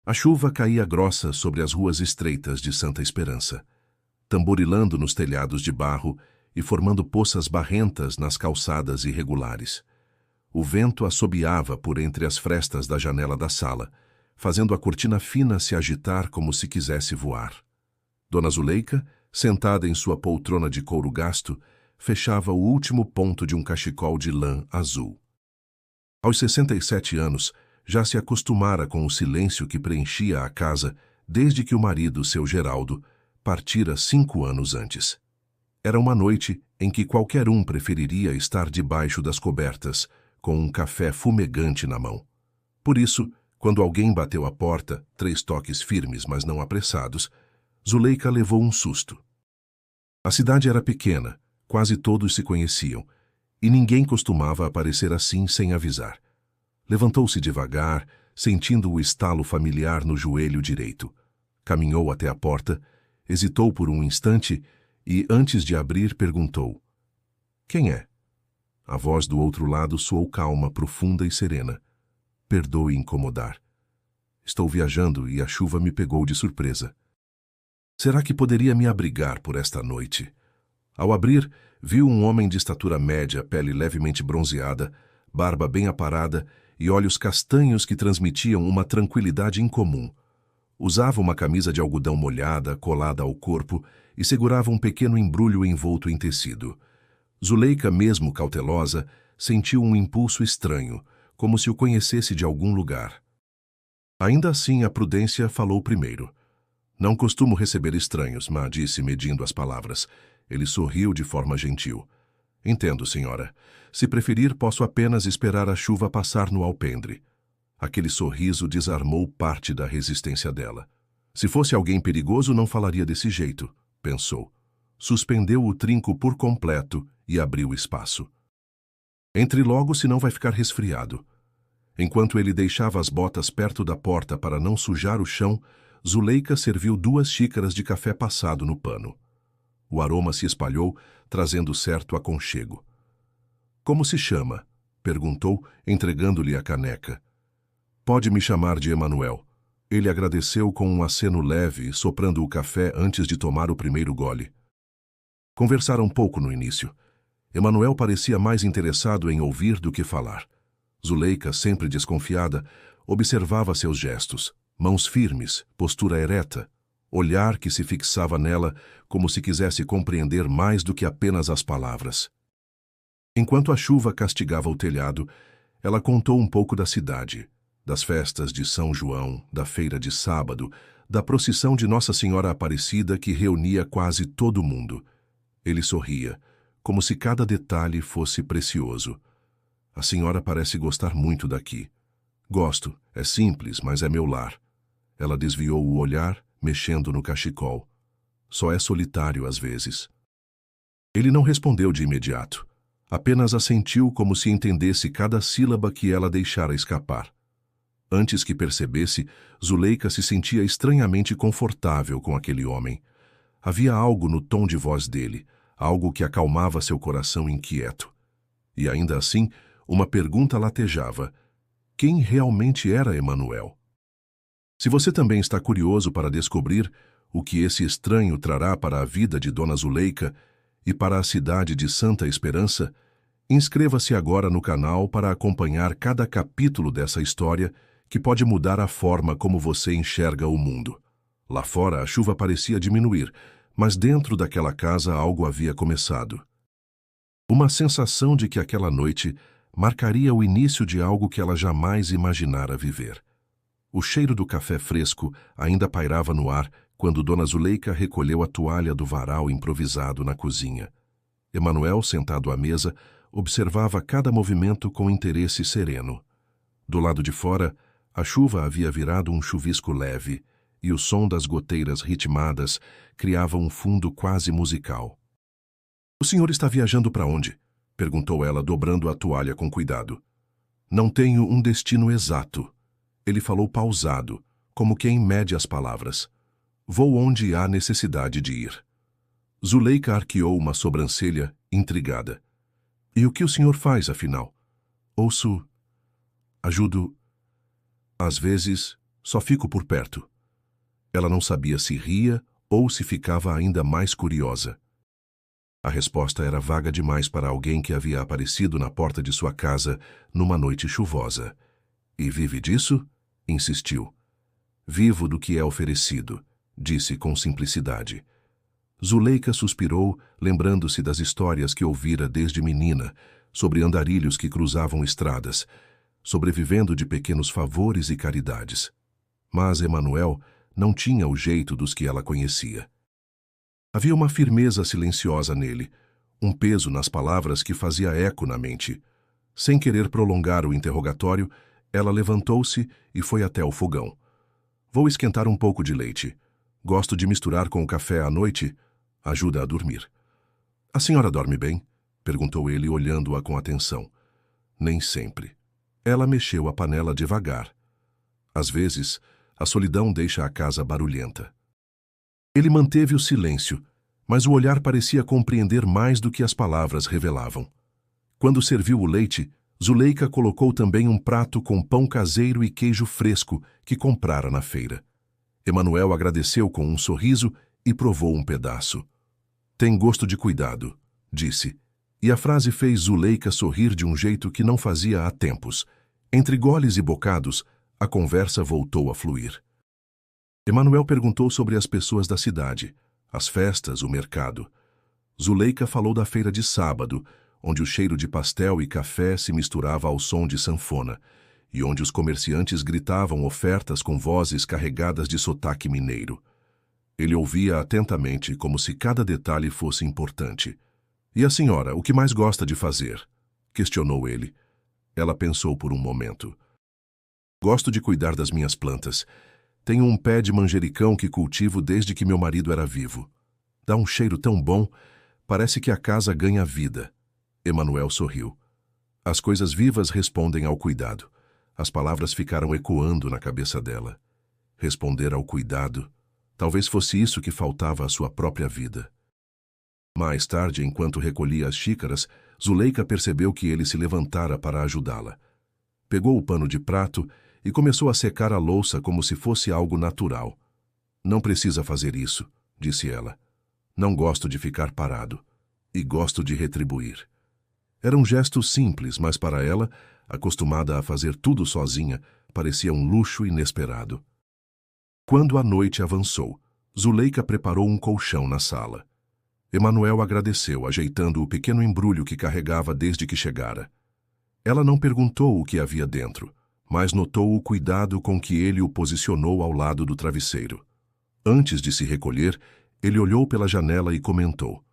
A chuva caía grossa sobre as ruas estreitas de Santa Esperança, tamborilando nos telhados de barro e formando poças barrentas nas calçadas irregulares. O vento assobiava por entre as frestas da janela da sala, fazendo a cortina fina se agitar como se quisesse voar. Dona Zuleika, sentada em sua poltrona de couro gasto, fechava o último ponto de um cachecol de lã azul. Aos 67 anos, já se acostumara com o silêncio que preenchia a casa desde que o marido, seu Geraldo, partira 5 anos antes. Era uma noite em que qualquer um preferiria estar debaixo das cobertas, com um café fumegante na mão. Por isso, quando alguém bateu à porta, 3 toques firmes, mas não apressados, Zuleika levou um susto. A cidade era pequena, quase todos se conheciam, e ninguém costumava aparecer assim sem avisar. Levantou-se devagar, sentindo o estalo familiar no joelho direito. Caminhou até a porta, hesitou por um instante e, antes de abrir, perguntou: "Quem é?" A voz do outro lado soou calma, profunda e serena. "Perdoe incomodar. Estou viajando e a chuva me pegou de surpresa. Será que poderia me abrigar por esta noite?" Ao abrir, viu um homem de estatura média, pele levemente bronzeada, barba bem aparada e olhos castanhos que transmitiam uma tranquilidade incomum. Usava uma camisa de algodão molhada, colada ao corpo, e segurava um pequeno embrulho envolto em tecido. Zuleika, mesmo cautelosa, sentiu um impulso estranho, como se o conhecesse de algum lugar. Ainda assim, a prudência falou primeiro. "Não costumo receber estranhos", Ma disse, medindo as palavras. Ele sorriu de forma gentil. "Entendo, senhora. Se preferir, posso apenas esperar a chuva passar no alpendre." Aquele sorriso desarmou parte da resistência dela. Se fosse alguém perigoso, não falaria desse jeito, pensou. Suspendeu o trinco por completo e abriu espaço. "Entre logo, senão vai ficar resfriado." Enquanto ele deixava as botas perto da porta para não sujar o chão, Zuleika serviu 2 xícaras de café passado no pano. O aroma se espalhou, trazendo certo aconchego. "Como se chama?" perguntou, entregando-lhe a caneca. "Pode me chamar de Emanuel." Ele agradeceu com um aceno leve, soprando o café antes de tomar o primeiro gole. Conversaram pouco no início. Emanuel parecia mais interessado em ouvir do que falar. Zuleika, sempre desconfiada, observava seus gestos, mãos firmes, postura ereta, olhar que se fixava nela como se quisesse compreender mais do que apenas as palavras. Enquanto a chuva castigava o telhado, ela contou um pouco da cidade, das festas de São João, da feira de sábado, da procissão de Nossa Senhora Aparecida que reunia quase todo mundo. Ele sorria, como se cada detalhe fosse precioso. "A senhora parece gostar muito daqui." "Gosto, é simples, mas é meu lar." Ela desviou o olhar, mexendo no cachecol. "Só é solitário às vezes." Ele não respondeu de imediato. Apenas assentiu como se entendesse cada sílaba que ela deixara escapar. Antes que percebesse, Zuleika se sentia estranhamente confortável com aquele homem. Havia algo no tom de voz dele, algo que acalmava seu coração inquieto. E ainda assim, uma pergunta latejava: quem realmente era Emanuel? Se você também está curioso para descobrir o que esse estranho trará para a vida de Dona Zuleika e para a cidade de Santa Esperança, inscreva-se agora no canal para acompanhar cada capítulo dessa história que pode mudar a forma como você enxerga o mundo. Lá fora a chuva parecia diminuir, mas dentro daquela casa algo havia começado. Uma sensação de que aquela noite marcaria o início de algo que ela jamais imaginara viver. O cheiro do café fresco ainda pairava no ar quando Dona Zuleika recolheu a toalha do varal improvisado na cozinha. Emanuel, sentado à mesa, observava cada movimento com interesse sereno. Do lado de fora, a chuva havia virado um chuvisco leve, e o som das goteiras ritmadas criava um fundo quase musical. "O senhor está viajando para onde?" perguntou ela, dobrando a toalha com cuidado. "Não tenho um destino exato." Ele falou pausado, como quem mede as palavras. "Vou onde há necessidade de ir." Zuleika arqueou uma sobrancelha, intrigada. "E o que o senhor faz, afinal?" "Ouço... ajudo... às vezes..." Só fico por perto. Ela não sabia se ria ou se ficava ainda mais curiosa. A resposta era vaga demais para alguém que havia aparecido na porta de sua casa numa noite chuvosa. E vive disso? Insistiu. Vivo do que é oferecido, disse com simplicidade. Zuleika suspirou, lembrando-se das histórias que ouvira desde menina, sobre andarilhos que cruzavam estradas, sobrevivendo de pequenos favores e caridades. Mas Emanuel não tinha o jeito dos que ela conhecia. Havia uma firmeza silenciosa nele, um peso nas palavras que fazia eco na mente. Sem querer prolongar o interrogatório, ela levantou-se e foi até o fogão. Vou esquentar um pouco de leite. Gosto de misturar com o café à noite. Ajuda a dormir. A senhora dorme bem? Perguntou ele, olhando-a com atenção. Nem sempre. Ela mexeu a panela devagar. Às vezes, a solidão deixa a casa barulhenta. Ele manteve o silêncio, mas o olhar parecia compreender mais do que as palavras revelavam. Quando serviu o leite, Zuleika colocou também um prato com pão caseiro e queijo fresco que comprara na feira. Emanuel agradeceu com um sorriso e provou um pedaço. Tem gosto de cuidado, disse, e a frase fez Zuleika sorrir de um jeito que não fazia há tempos. Entre goles e bocados, a conversa voltou a fluir. Emanuel perguntou sobre as pessoas da cidade, as festas, o mercado. Zuleika falou da feira de sábado, onde o cheiro de pastel e café se misturava ao som de sanfona, e onde os comerciantes gritavam ofertas com vozes carregadas de sotaque mineiro. Ele ouvia atentamente, como se cada detalhe fosse importante. E a senhora, o que mais gosta de fazer? Questionou ele. Ela pensou por um momento. Gosto de cuidar das minhas plantas. Tenho um pé de manjericão que cultivo desde que meu marido era vivo. Dá um cheiro tão bom, parece que a casa ganha vida. Emanuel sorriu. As coisas vivas respondem ao cuidado. As palavras ficaram ecoando na cabeça dela. Responder ao cuidado, talvez fosse isso que faltava à sua própria vida. Mais tarde, enquanto recolhia as xícaras, Zuleika percebeu que ele se levantara para ajudá-la. Pegou o pano de prato e começou a secar a louça como se fosse algo natural. Não precisa fazer isso, disse ela. Não gosto de ficar parado. E gosto de retribuir. Era um gesto simples, mas para ela, acostumada a fazer tudo sozinha, parecia um luxo inesperado. Quando a noite avançou, Zuleika preparou um colchão na sala. Emanuel agradeceu, ajeitando o pequeno embrulho que carregava desde que chegara. Ela não perguntou o que havia dentro, mas notou o cuidado com que ele o posicionou ao lado do travesseiro. Antes de se recolher, ele olhou pela janela e comentou.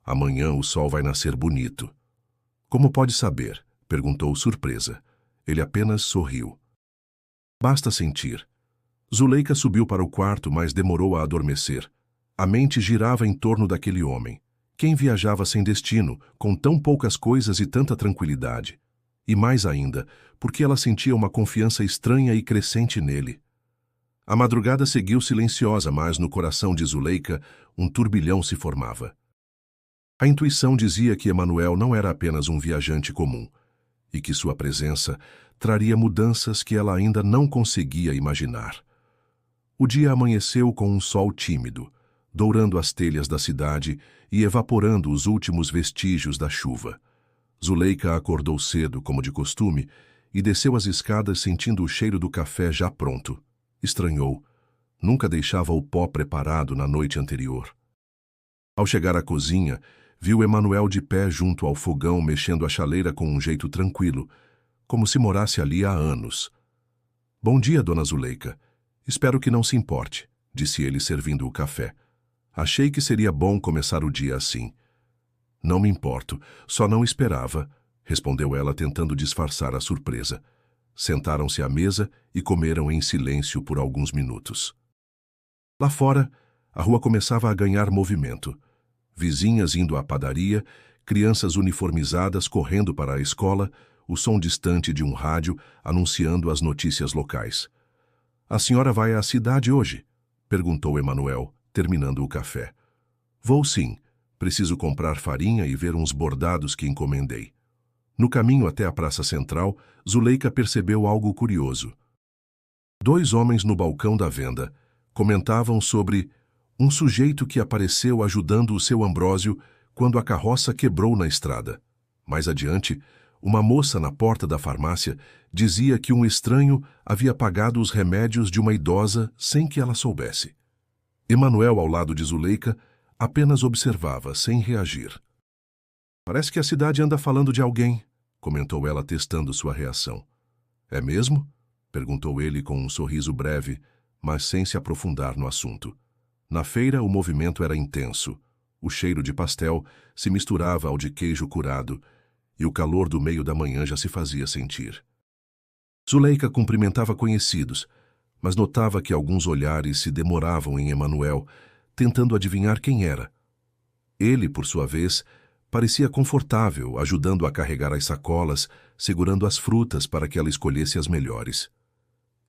Amanhã o sol vai nascer bonito. Como pode saber? Perguntou surpresa. Ele apenas sorriu. Basta sentir. Zuleika subiu para o quarto, mas demorou a adormecer. A mente girava em torno daquele homem. Quem viajava sem destino, com tão poucas coisas e tanta tranquilidade? E mais ainda, porque ela sentia uma confiança estranha e crescente nele. A madrugada seguiu silenciosa, mas no coração de Zuleika um turbilhão se formava. A intuição dizia que Emanuel não era apenas um viajante comum, e que sua presença traria mudanças que ela ainda não conseguia imaginar. O dia amanheceu com um sol tímido, dourando as telhas da cidade e evaporando os últimos vestígios da chuva. Zuleika acordou cedo, como de costume, e desceu as escadas sentindo o cheiro do café já pronto. Estranhou. Nunca deixava o pó preparado na noite anterior. Ao chegar à cozinha, viu Emanuel de pé junto ao fogão, mexendo a chaleira com um jeito tranquilo, como se morasse ali há anos. Bom dia, dona Zuleika. Espero que não se importe, disse ele servindo o café. Achei que seria bom começar o dia assim. Não me importo, só não esperava, respondeu ela tentando disfarçar a surpresa. Sentaram-se à mesa e comeram em silêncio por alguns minutos. Lá fora, a rua começava a ganhar movimento. Vizinhas indo à padaria, crianças uniformizadas correndo para a escola, o som distante de um rádio anunciando as notícias locais. A senhora vai à cidade hoje? Perguntou Emanuel, terminando o café. Vou sim. Preciso comprar farinha e ver uns bordados que encomendei. No caminho até a Praça Central, Zuleika percebeu algo curioso. Dois homens no balcão da venda comentavam sobre um sujeito que apareceu ajudando o seu Ambrósio quando a carroça quebrou na estrada. Mais adiante, uma moça na porta da farmácia dizia que um estranho havia pagado os remédios de uma idosa sem que ela soubesse. Emanuel, ao lado de Zuleika, apenas observava, sem reagir. "Parece que a cidade anda falando de alguém", comentou ela, testando sua reação. "É mesmo?", perguntou ele com um sorriso breve, mas sem se aprofundar no assunto. Na feira, o movimento era intenso. O cheiro de pastel se misturava ao de queijo curado, e o calor do meio da manhã já se fazia sentir. Zuleika cumprimentava conhecidos, mas notava que alguns olhares se demoravam em Emanuel, tentando adivinhar quem era. Ele, por sua vez, parecia confortável, ajudando a carregar as sacolas, segurando as frutas para que ela escolhesse as melhores.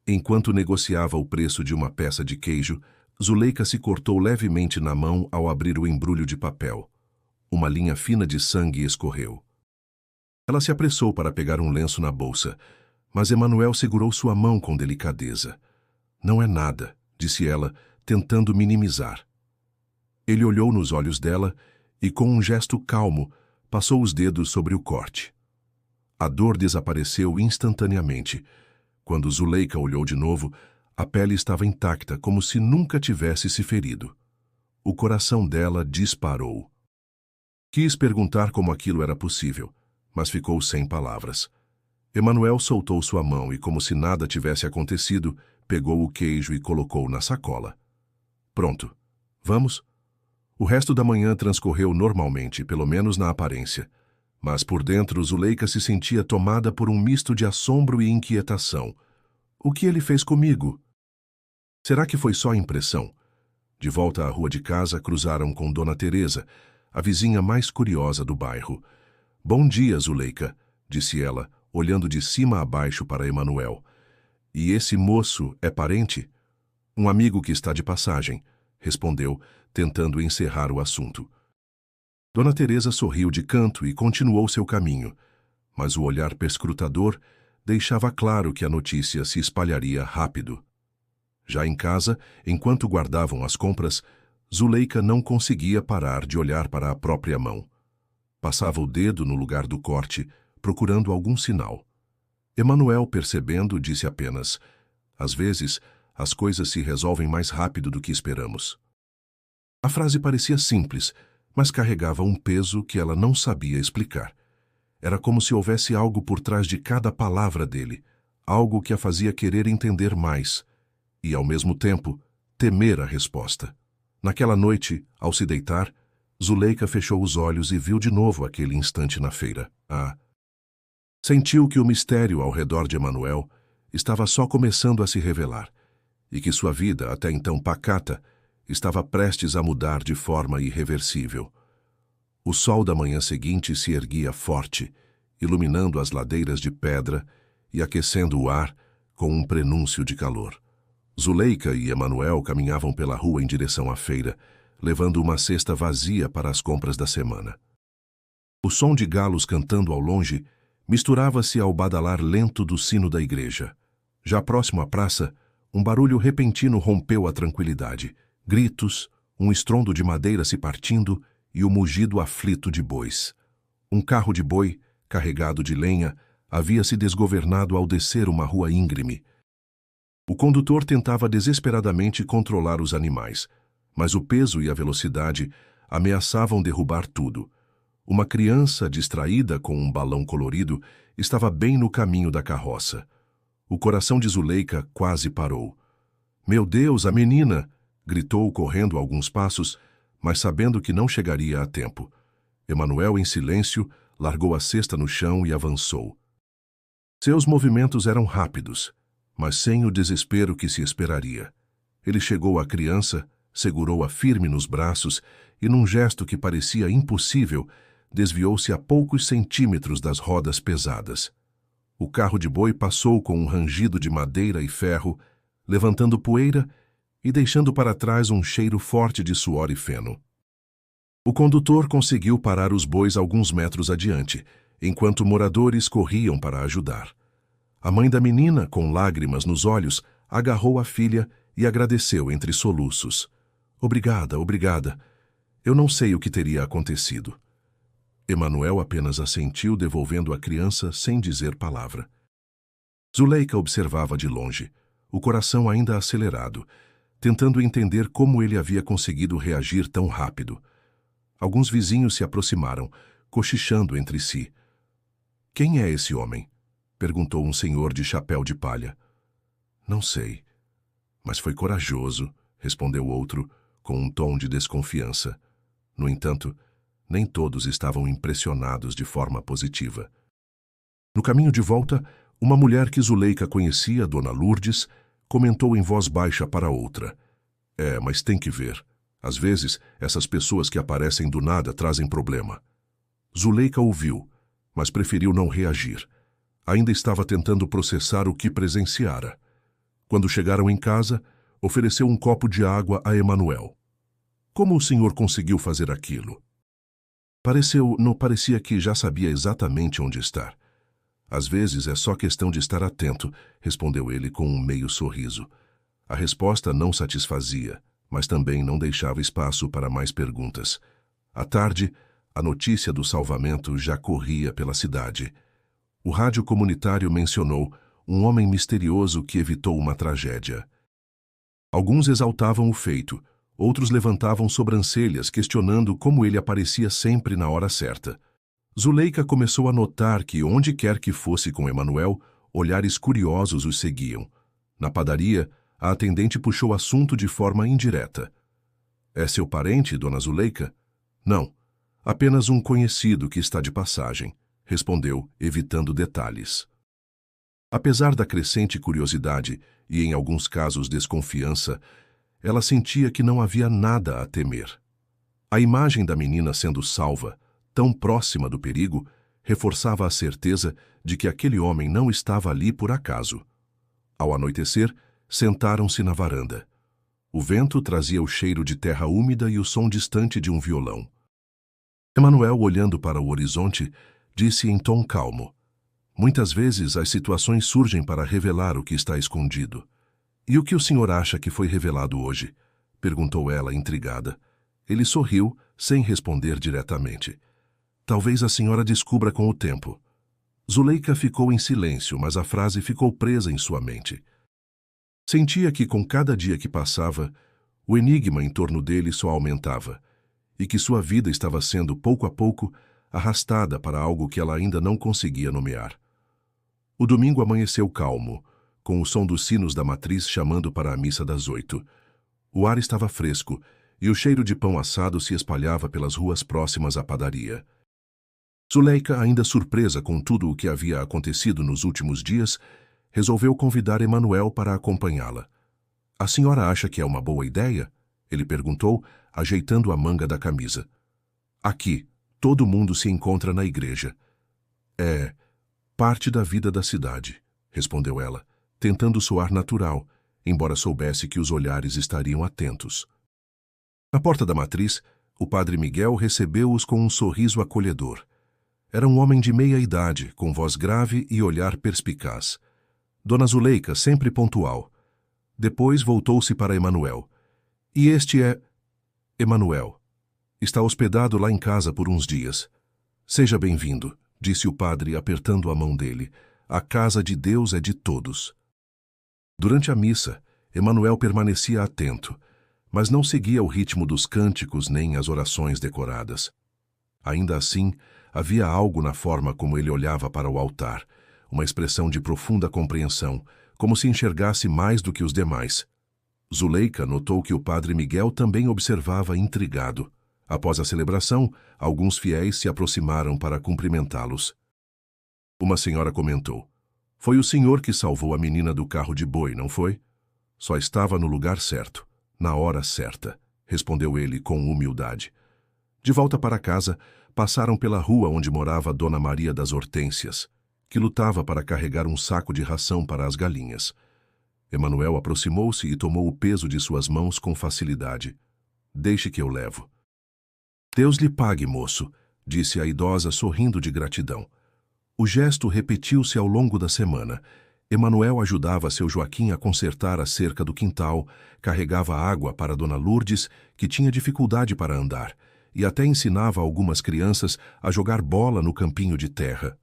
Enquanto negociava o preço de uma peça de queijo, Zuleika se cortou levemente na mão ao abrir o embrulho de papel. Uma linha fina de sangue escorreu. Ela se apressou para pegar um lenço na bolsa, mas Emanuel segurou sua mão com delicadeza. "Não é nada", disse ela, tentando minimizar. Ele olhou nos olhos dela e, com um gesto calmo, passou os dedos sobre o corte. A dor desapareceu instantaneamente. Quando Zuleika olhou de novo, a pele estava intacta, como se nunca tivesse se ferido. O coração dela disparou. Quis perguntar como aquilo era possível, mas ficou sem palavras. Emanuel soltou sua mão e, como se nada tivesse acontecido, pegou o queijo e colocou na sacola. "Pronto. Vamos?" O resto da manhã transcorreu normalmente, pelo menos na aparência. Mas por dentro, Zuleika se sentia tomada por um misto de assombro e inquietação. O que ele fez comigo? Será que foi só impressão? De volta à rua de casa, cruzaram com Dona Teresa, a vizinha mais curiosa do bairro. "Bom dia, Zuleika", disse ela, olhando de cima a baixo para Emanuel. "E esse moço é parente?" "Um amigo que está de passagem", respondeu, tentando encerrar o assunto. Dona Teresa sorriu de canto e continuou seu caminho, mas o olhar perscrutador deixava claro que a notícia se espalharia rápido. Já em casa, enquanto guardavam as compras, Zuleika não conseguia parar de olhar para a própria mão. Passava o dedo no lugar do corte, procurando algum sinal. Emanuel, percebendo, disse apenas: "Às vezes, as coisas se resolvem mais rápido do que esperamos." A frase parecia simples, mas carregava um peso que ela não sabia explicar. Era como se houvesse algo por trás de cada palavra dele, algo que a fazia querer entender mais e, ao mesmo tempo, temer a resposta. Naquela noite, ao se deitar, Zuleika fechou os olhos e viu de novo aquele instante na feira. Sentiu que o mistério ao redor de Emanuel estava só começando a se revelar e que sua vida, até então pacata, estava prestes a mudar de forma irreversível. O sol da manhã seguinte se erguia forte, iluminando as ladeiras de pedra e aquecendo o ar com um prenúncio de calor. Zuleika e Emanuel caminhavam pela rua em direção à feira, levando uma cesta vazia para as compras da semana. O som de galos cantando ao longe misturava-se ao badalar lento do sino da igreja. Já próximo à praça, um barulho repentino rompeu a tranquilidade. Gritos, um estrondo de madeira se partindo e o mugido aflito de bois. Um carro de boi, carregado de lenha, havia se desgovernado ao descer uma rua íngreme. O condutor tentava desesperadamente controlar os animais, mas o peso e a velocidade ameaçavam derrubar tudo. Uma criança, distraída com um balão colorido, estava bem no caminho da carroça. O coração de Zuleika quase parou. "Meu Deus, a menina!" gritou correndo alguns passos, mas sabendo que não chegaria a tempo. Emanuel, em silêncio, largou a cesta no chão e avançou. Seus movimentos eram rápidos, mas sem o desespero que se esperaria. Ele chegou à criança, segurou-a firme nos braços e, num gesto que parecia impossível, desviou-se a poucos centímetros das rodas pesadas. O carro de boi passou com um rangido de madeira e ferro, levantando poeira e deixando para trás um cheiro forte de suor e feno. O condutor conseguiu parar os bois alguns metros adiante, enquanto moradores corriam para ajudar. A mãe da menina, com lágrimas nos olhos, agarrou a filha e agradeceu entre soluços. Obrigada, obrigada. Eu não sei o que teria acontecido. Emanuel apenas assentiu, devolvendo a criança sem dizer palavra. Zuleika observava de longe, o coração ainda acelerado, tentando entender como ele havia conseguido reagir tão rápido. Alguns vizinhos se aproximaram, cochichando entre si. Quem é esse homem? Perguntou um senhor de chapéu de palha. Não sei. Mas foi corajoso, respondeu outro, com um tom de desconfiança. No entanto, nem todos estavam impressionados de forma positiva. No caminho de volta, uma mulher que Zuleika conhecia, Dona Lourdes, comentou em voz baixa para outra. Mas tem que ver. Às vezes, essas pessoas que aparecem do nada trazem problema. Zuleika ouviu, mas preferiu não reagir. Ainda estava tentando processar o que presenciara. Quando chegaram em casa, ofereceu um copo de água a Emanuel. Como o senhor conseguiu fazer aquilo? Parecia que já sabia exatamente onde estar. Às vezes é só questão de estar atento, respondeu ele com um meio sorriso. A resposta não satisfazia, mas também não deixava espaço para mais perguntas. À tarde, a notícia do salvamento já corria pela cidade. O rádio comunitário mencionou um homem misterioso que evitou uma tragédia. Alguns exaltavam o feito, outros levantavam sobrancelhas questionando como ele aparecia sempre na hora certa. Zuleika começou a notar que, onde quer que fosse com Emanuel, olhares curiosos os seguiam. Na padaria, a atendente puxou assunto de forma indireta. É seu parente, dona Zuleika? Não, apenas um conhecido que está de passagem, respondeu, evitando detalhes. Apesar da crescente curiosidade e, em alguns casos, desconfiança, ela sentia que não havia nada a temer. A imagem da menina sendo salva, tão próxima do perigo, reforçava a certeza de que aquele homem não estava ali por acaso. Ao anoitecer, sentaram-se na varanda. O vento trazia o cheiro de terra úmida e o som distante de um violão. Emanuel, olhando para o horizonte, disse em tom calmo: muitas vezes as situações surgem para revelar o que está escondido. E o que o senhor acha que foi revelado hoje? Perguntou ela, intrigada. Ele sorriu, sem responder diretamente. Talvez a senhora descubra com o tempo. Zuleika ficou em silêncio, mas a frase ficou presa em sua mente. Sentia que, com cada dia que passava, o enigma em torno dele só aumentava, e que sua vida estava sendo, pouco a pouco, arrastada para algo que ela ainda não conseguia nomear. O domingo amanheceu calmo, com o som dos sinos da matriz chamando para a missa das 8. O ar estava fresco, e o cheiro de pão assado se espalhava pelas ruas próximas à padaria. Zuleika, ainda surpresa com tudo o que havia acontecido nos últimos dias, resolveu convidar Emanuel para acompanhá-la. A senhora acha que é uma boa ideia? Ele perguntou, ajeitando a manga da camisa. Aqui, todo mundo se encontra na igreja. É parte da vida da cidade, respondeu ela, tentando soar natural, embora soubesse que os olhares estariam atentos. Na porta da matriz, o padre Miguel recebeu-os com um sorriso acolhedor. Era um homem de meia idade, com voz grave e olhar perspicaz. Dona Zuleika, sempre pontual. Depois voltou-se para Emanuel. E este é... Emanuel. Está hospedado lá em casa por uns dias. Seja bem-vindo, disse o padre, apertando a mão dele. A casa de Deus é de todos. Durante a missa, Emanuel permanecia atento, mas não seguia o ritmo dos cânticos nem as orações decoradas. Ainda assim, havia algo na forma como ele olhava para o altar, uma expressão de profunda compreensão, como se enxergasse mais do que os demais. Zuleika notou que o padre Miguel também observava intrigado. Após a celebração, alguns fiéis se aproximaram para cumprimentá-los. Uma senhora comentou: foi o senhor que salvou a menina do carro de boi, não foi? Só estava no lugar certo, na hora certa, respondeu ele com humildade. De volta para casa, passaram pela rua onde morava Dona Maria das Hortênsias, que lutava para carregar um saco de ração para as galinhas. Emanuel aproximou-se e tomou o peso de suas mãos com facilidade. Deixe que eu levo. Deus lhe pague, moço, disse a idosa sorrindo de gratidão. O gesto repetiu-se ao longo da semana, Emanuel ajudava seu Joaquim a consertar a cerca do quintal, carregava água para Dona Lourdes, que tinha dificuldade para andar, e até ensinava algumas crianças a jogar bola no campinho de terra.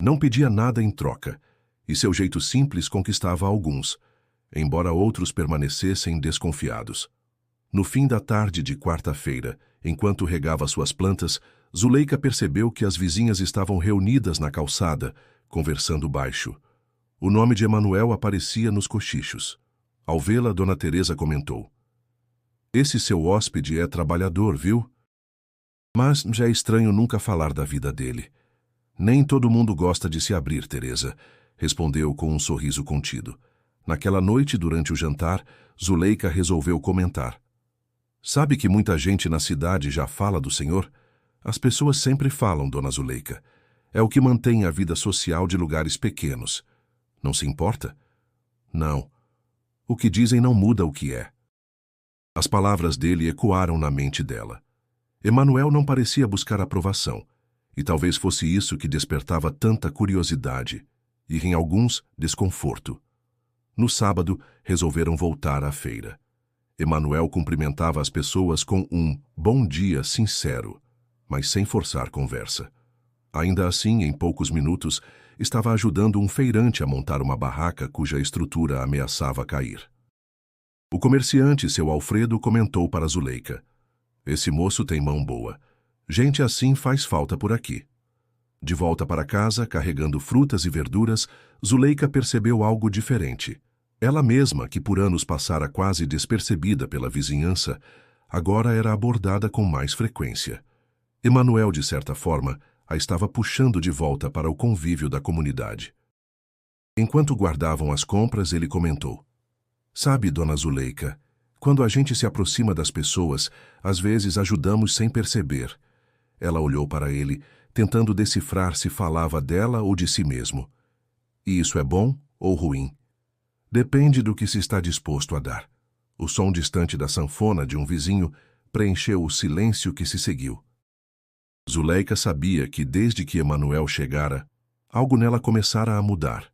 Não pedia nada em troca, e seu jeito simples conquistava alguns, embora outros permanecessem desconfiados. No fim da tarde de quarta-feira, enquanto regava suas plantas, Zuleika percebeu que as vizinhas estavam reunidas na calçada, conversando baixo. O nome de Emanuel aparecia nos cochichos. Ao vê-la, Dona Teresa comentou: "Esse seu hóspede é trabalhador, viu? Mas já é estranho nunca falar da vida dele. Nem todo mundo gosta de se abrir, Teresa", respondeu com um sorriso contido. Naquela noite, durante o jantar, Zuleika resolveu comentar: "Sabe que muita gente na cidade já fala do senhor? As pessoas sempre falam, Dona Zuleika. É o que mantém a vida social de lugares pequenos. Não se importa?" "Não. O que dizem não muda o que é." As palavras dele ecoaram na mente dela. Emanuel não parecia buscar aprovação, e talvez fosse isso que despertava tanta curiosidade, e em alguns, desconforto. No sábado, resolveram voltar à feira. Emanuel cumprimentava as pessoas com um bom dia sincero, mas sem forçar conversa. Ainda assim, em poucos minutos, estava ajudando um feirante a montar uma barraca cuja estrutura ameaçava cair. O comerciante, seu Alfredo, comentou para Zuleika: "Esse moço tem mão boa. Gente assim faz falta por aqui." De volta para casa, carregando frutas e verduras, Zuleika percebeu algo diferente. Ela mesma, que por anos passara quase despercebida pela vizinhança, agora era abordada com mais frequência. Emanuel, de certa forma, a estava puxando de volta para o convívio da comunidade. Enquanto guardavam as compras, ele comentou: "Sabe, Dona Zuleika, quando a gente se aproxima das pessoas, às vezes ajudamos sem perceber." Ela olhou para ele, tentando decifrar se falava dela ou de si mesmo. "E isso é bom ou ruim? Depende do que se está disposto a dar." O som distante da sanfona de um vizinho preencheu o silêncio que se seguiu. Zuleika sabia que, desde que Emanuel chegara, algo nela começara a mudar.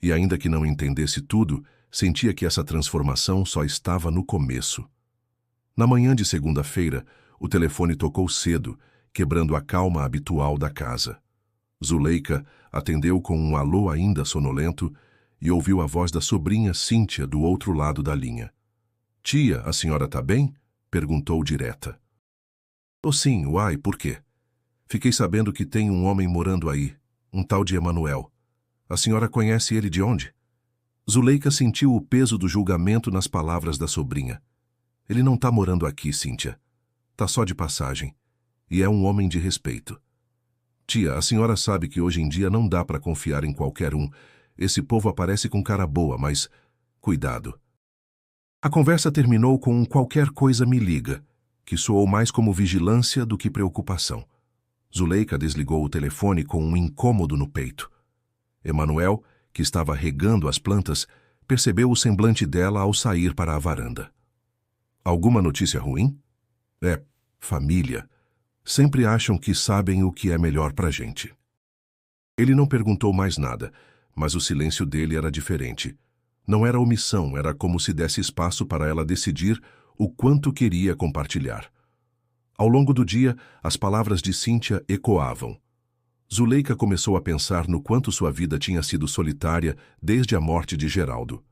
E ainda que não entendesse tudo, sentia que essa transformação só estava no começo. Na manhã de segunda-feira, o telefone tocou cedo, quebrando a calma habitual da casa. Zuleika atendeu com um alô ainda sonolento e ouviu a voz da sobrinha Cíntia do outro lado da linha. "Tia, a senhora tá bem?" perguntou direta. "Oh, sim, uai, por quê?" "Fiquei sabendo que tem um homem morando aí, um tal de Emanuel. A senhora conhece ele de onde?" Zuleika sentiu o peso do julgamento nas palavras da sobrinha. "Ele não tá morando aqui, Cíntia. Tá só de passagem. E é um homem de respeito." "Tia, a senhora sabe que hoje em dia não dá para confiar em qualquer um. Esse povo aparece com cara boa, mas cuidado." A conversa terminou com um "qualquer coisa me liga", que soou mais como vigilância do que preocupação. Zuleika desligou o telefone com um incômodo no peito. Emanuel, que estava regando as plantas, percebeu o semblante dela ao sair para a varanda. "Alguma notícia ruim?" "É, família. Sempre acham que sabem o que é melhor pra gente." Ele não perguntou mais nada, mas o silêncio dele era diferente. Não era omissão, era como se desse espaço para ela decidir o quanto queria compartilhar. Ao longo do dia, as palavras de Cíntia ecoavam. Zuleika começou a pensar no quanto sua vida tinha sido solitária desde a morte de Geraldo.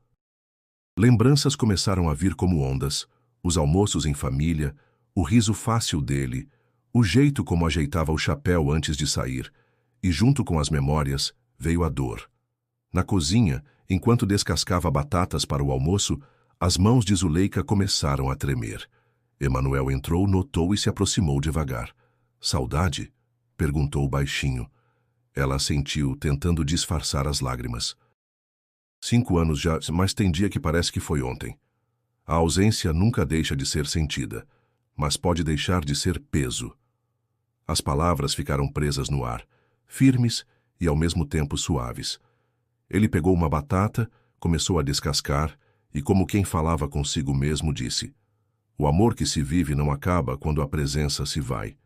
Lembranças começaram a vir como ondas: os almoços em família, o riso fácil dele, o jeito como ajeitava o chapéu antes de sair, e junto com as memórias veio a dor. Na cozinha, enquanto descascava batatas para o almoço, as mãos de Zuleika começaram a tremer. Emanuel entrou, notou e se aproximou devagar. "Saudade?" perguntou baixinho. Ela assentiu, tentando disfarçar as lágrimas. 5 anos já, mas tem dia que parece que foi ontem. A ausência nunca deixa de ser sentida, mas pode deixar de ser peso." As palavras ficaram presas no ar, firmes e ao mesmo tempo suaves. Ele pegou uma batata, começou a descascar e, como quem falava consigo mesmo, disse: "O amor que se vive não acaba quando a presença se vai.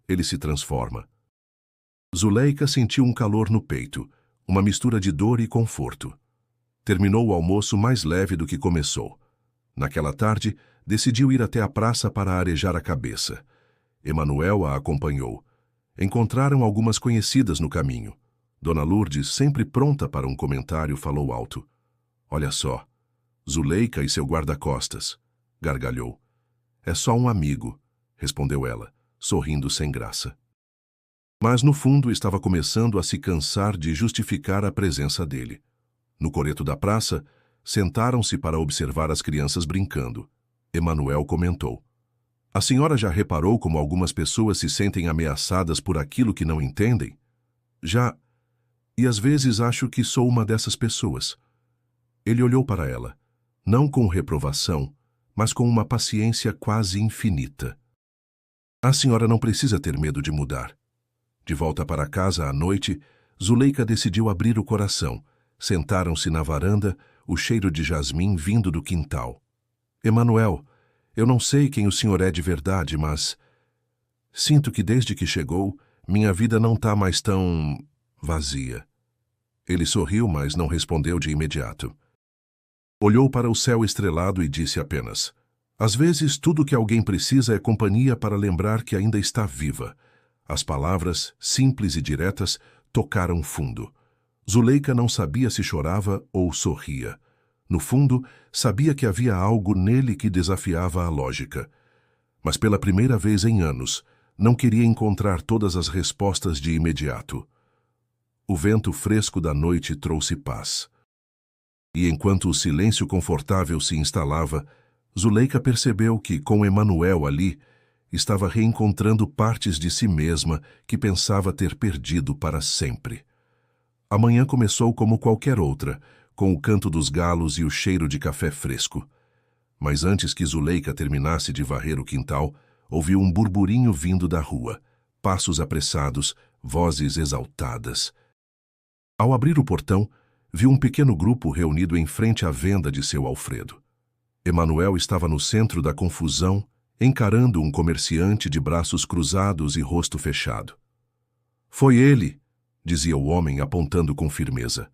Ele se transforma." Zuleika sentiu um calor no peito, uma mistura de dor e conforto. Terminou o almoço mais leve do que começou. Naquela tarde, decidiu ir até a praça para arejar a cabeça. Emanuel a acompanhou. Encontraram algumas conhecidas no caminho. Dona Lourdes, sempre pronta para um comentário, falou alto. Olha só, Zuleika e seu guarda-costas, gargalhou. É só um amigo, respondeu ela, sorrindo sem graça. Mas no fundo estava começando a se cansar de justificar a presença dele. No coreto da praça, sentaram-se para observar as crianças brincando. Emanuel comentou. A senhora já reparou como algumas pessoas se sentem ameaçadas por aquilo que não entendem? Já. E às vezes acho que sou uma dessas pessoas. Ele olhou para ela, não com reprovação, mas com uma paciência quase infinita. A senhora não precisa ter medo de mudar. De volta para casa à noite, Zuleika decidiu abrir o coração. Sentaram-se na varanda, o cheiro de jasmim vindo do quintal. Emanuel, eu não sei quem o senhor é de verdade, mas sinto que desde que chegou, minha vida não está mais tão vazia. Ele sorriu, mas não respondeu de imediato. Olhou para o céu estrelado e disse apenas: às vezes tudo que alguém precisa é companhia para lembrar que ainda está viva. As palavras, simples e diretas, tocaram fundo. Zuleika não sabia se chorava ou sorria. No fundo, sabia que havia algo nele que desafiava a lógica. Mas pela primeira vez em anos, não queria encontrar todas as respostas de imediato. O vento fresco da noite trouxe paz. E enquanto o silêncio confortável se instalava, Zuleika percebeu que, com Emanuel ali, estava reencontrando partes de si mesma que pensava ter perdido para sempre. A manhã começou como qualquer outra, com o canto dos galos e o cheiro de café fresco. Mas antes que Zuleika terminasse de varrer o quintal, ouviu um burburinho vindo da rua, passos apressados, vozes exaltadas. Ao abrir o portão, viu um pequeno grupo reunido em frente à venda de seu Alfredo. Emanuel estava no centro da confusão, encarando um comerciante de braços cruzados e rosto fechado. Foi ele, dizia o homem apontando com firmeza.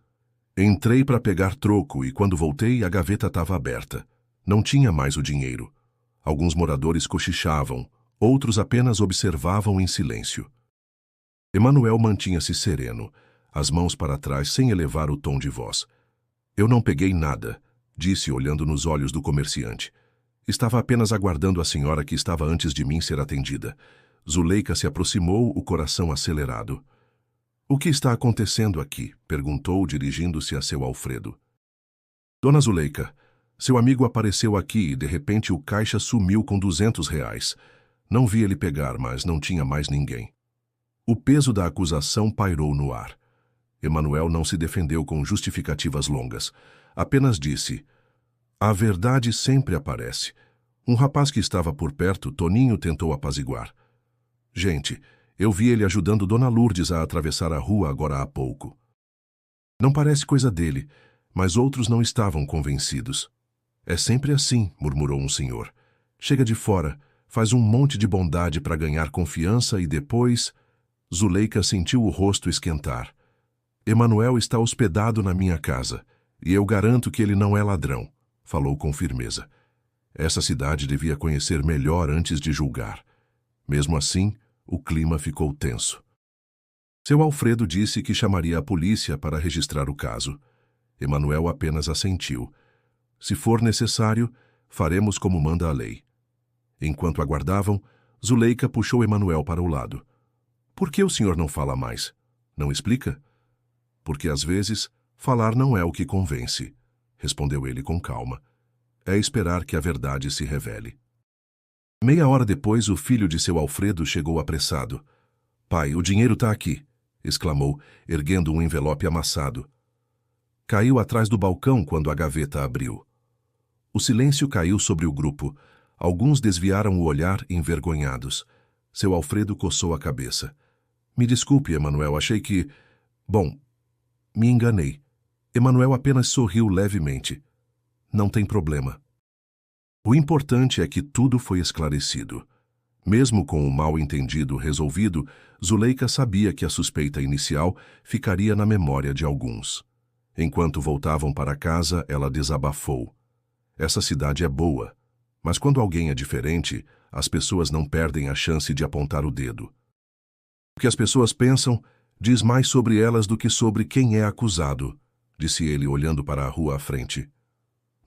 Entrei para pegar troco e quando voltei a gaveta estava aberta. Não tinha mais o dinheiro. Alguns moradores cochichavam, outros apenas observavam em silêncio. Emanuel mantinha-se sereno, as mãos para trás sem elevar o tom de voz. Eu não peguei nada, disse olhando nos olhos do comerciante. Estava apenas aguardando a senhora que estava antes de mim ser atendida. Zuleika se aproximou, o coração acelerado. O que está acontecendo aqui? Perguntou, dirigindo-se a seu Alfredo. Dona Zuleika, seu amigo apareceu aqui e de repente o caixa sumiu com R$ 200. Não vi ele pegar, mas não tinha mais ninguém. O peso da acusação pairou no ar. Emanuel não se defendeu com justificativas longas. Apenas disse: a verdade sempre aparece. Um rapaz que estava por perto, Toninho, tentou apaziguar. Gente, eu vi ele ajudando Dona Lourdes a atravessar a rua agora há pouco. Não parece coisa dele, mas outros não estavam convencidos. É sempre assim, murmurou um senhor. Chega de fora, faz um monte de bondade para ganhar confiança e depois... Zuleika sentiu o rosto esquentar. Emanuel está hospedado na minha casa, e eu garanto que ele não é ladrão, falou com firmeza. Essa cidade devia conhecer melhor antes de julgar. Mesmo assim, o clima ficou tenso. Seu Alfredo disse que chamaria a polícia para registrar o caso. Emanuel apenas assentiu. Se for necessário, faremos como manda a lei. Enquanto aguardavam, Zuleika puxou Emanuel para o lado. Por que o senhor não fala mais? Não explica? Porque às vezes, falar não é o que convence, respondeu ele com calma. É esperar que a verdade se revele. Meia hora depois, o filho de seu Alfredo chegou apressado. Pai, o dinheiro está aqui, exclamou, erguendo um envelope amassado. Caiu atrás do balcão quando a gaveta abriu. O silêncio caiu sobre o grupo. Alguns desviaram o olhar envergonhados. Seu Alfredo coçou a cabeça. Me desculpe, Emanuel, achei que... Bom, me enganei. Emanuel apenas sorriu levemente. Não tem problema. O importante é que tudo foi esclarecido. Mesmo com o mal-entendido resolvido, Zuleika sabia que a suspeita inicial ficaria na memória de alguns. Enquanto voltavam para casa, ela desabafou. Essa cidade é boa, mas quando alguém é diferente, as pessoas não perdem a chance de apontar o dedo. O que as pessoas pensam diz mais sobre elas do que sobre quem é acusado, disse ele olhando para a rua à frente.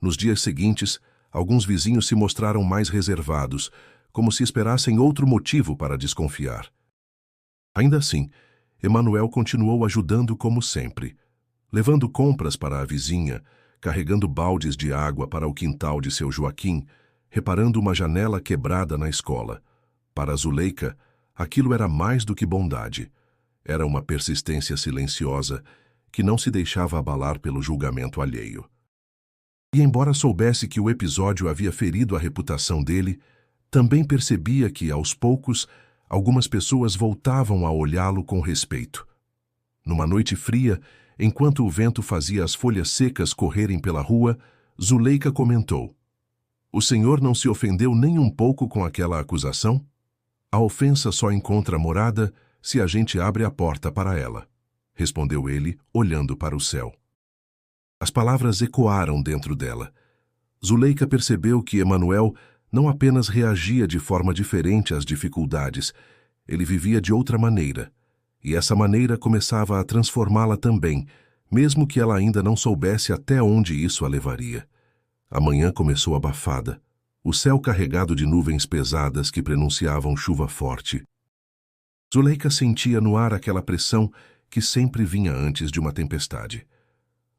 Nos dias seguintes, alguns vizinhos se mostraram mais reservados, como se esperassem outro motivo para desconfiar. Ainda assim, Emanuel continuou ajudando como sempre, levando compras para a vizinha, carregando baldes de água para o quintal de seu Joaquim, reparando uma janela quebrada na escola. Para Zuleika, aquilo era mais do que bondade. Era uma persistência silenciosa que não se deixava abalar pelo julgamento alheio. E embora soubesse que o episódio havia ferido a reputação dele, também percebia que, aos poucos, algumas pessoas voltavam a olhá-lo com respeito. Numa noite fria, enquanto o vento fazia as folhas secas correrem pela rua, Zuleika comentou: "O senhor não se ofendeu nem um pouco com aquela acusação? A ofensa só encontra morada se a gente abre a porta para ela", respondeu ele, olhando para o céu. As palavras ecoaram dentro dela. Zuleika percebeu que Emanuel não apenas reagia de forma diferente às dificuldades, ele vivia de outra maneira, e essa maneira começava a transformá-la também, mesmo que ela ainda não soubesse até onde isso a levaria. A manhã começou abafada, o céu carregado de nuvens pesadas que prenunciavam chuva forte. Zuleika sentia no ar aquela pressão que sempre vinha antes de uma tempestade.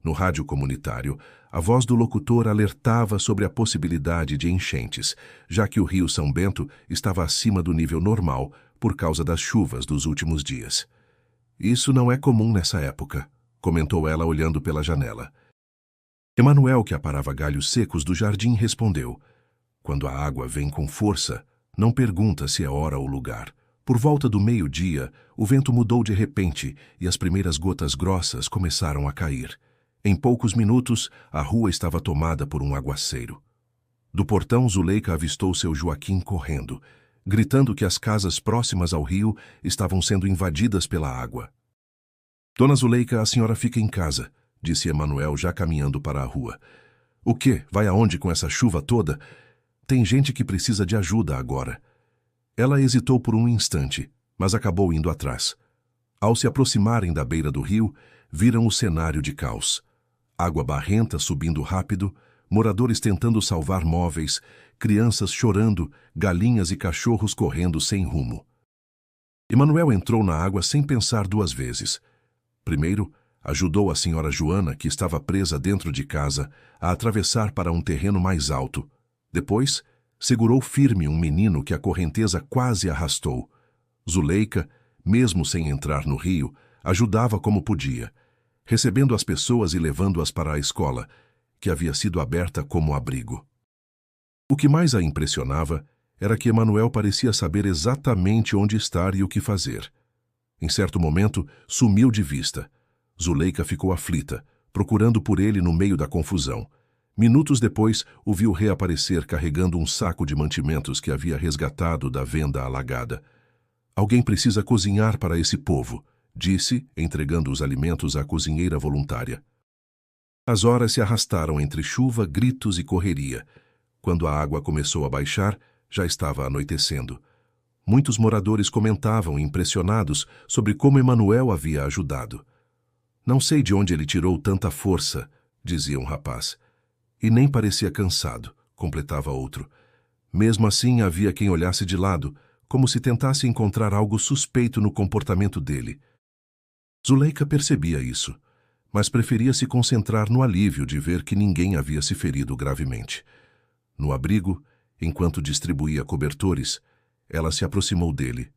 No rádio comunitário, a voz do locutor alertava sobre a possibilidade de enchentes, já que o rio São Bento estava acima do nível normal por causa das chuvas dos últimos dias. "Isso não é comum nessa época", comentou ela olhando pela janela. Emanuel, que aparava galhos secos do jardim, respondeu: "Quando a água vem com força, não pergunta se é hora ou lugar." Por volta do meio-dia, o vento mudou de repente e as primeiras gotas grossas começaram a cair. Em poucos minutos, a rua estava tomada por um aguaceiro. Do portão, Zuleika avistou seu Joaquim correndo, gritando que as casas próximas ao rio estavam sendo invadidas pela água. "Dona Zuleika, a senhora fica em casa", disse Emanuel, já caminhando para a rua. "O quê? Vai aonde com essa chuva toda? Tem gente que precisa de ajuda agora." Ela hesitou por um instante, mas acabou indo atrás. Ao se aproximarem da beira do rio, viram o cenário de caos. Água barrenta subindo rápido, moradores tentando salvar móveis, crianças chorando, galinhas e cachorros correndo sem rumo. Emanuel entrou na água sem pensar duas vezes. Primeiro, ajudou a senhora Joana, que estava presa dentro de casa, a atravessar para um terreno mais alto. Depois, segurou firme um menino que a correnteza quase arrastou. Zuleika, mesmo sem entrar no rio, ajudava como podia, recebendo as pessoas e levando-as para a escola, que havia sido aberta como abrigo. O que mais a impressionava era que Emanuel parecia saber exatamente onde estar e o que fazer. Em certo momento, sumiu de vista. Zuleika ficou aflita, procurando por ele no meio da confusão. Minutos depois, o viu reaparecer carregando um saco de mantimentos que havia resgatado da venda alagada. "Alguém precisa cozinhar para esse povo", disse, entregando os alimentos à cozinheira voluntária. As horas se arrastaram entre chuva, gritos e correria. Quando a água começou a baixar, já estava anoitecendo. Muitos moradores comentavam, impressionados, sobre como Emanuel havia ajudado. "Não sei de onde ele tirou tanta força", dizia um rapaz. "E nem parecia cansado", completava outro. Mesmo assim, havia quem olhasse de lado, como se tentasse encontrar algo suspeito no comportamento dele. Zuleika percebia isso, mas preferia se concentrar no alívio de ver que ninguém havia se ferido gravemente. No abrigo, enquanto distribuía cobertores, ela se aproximou dele.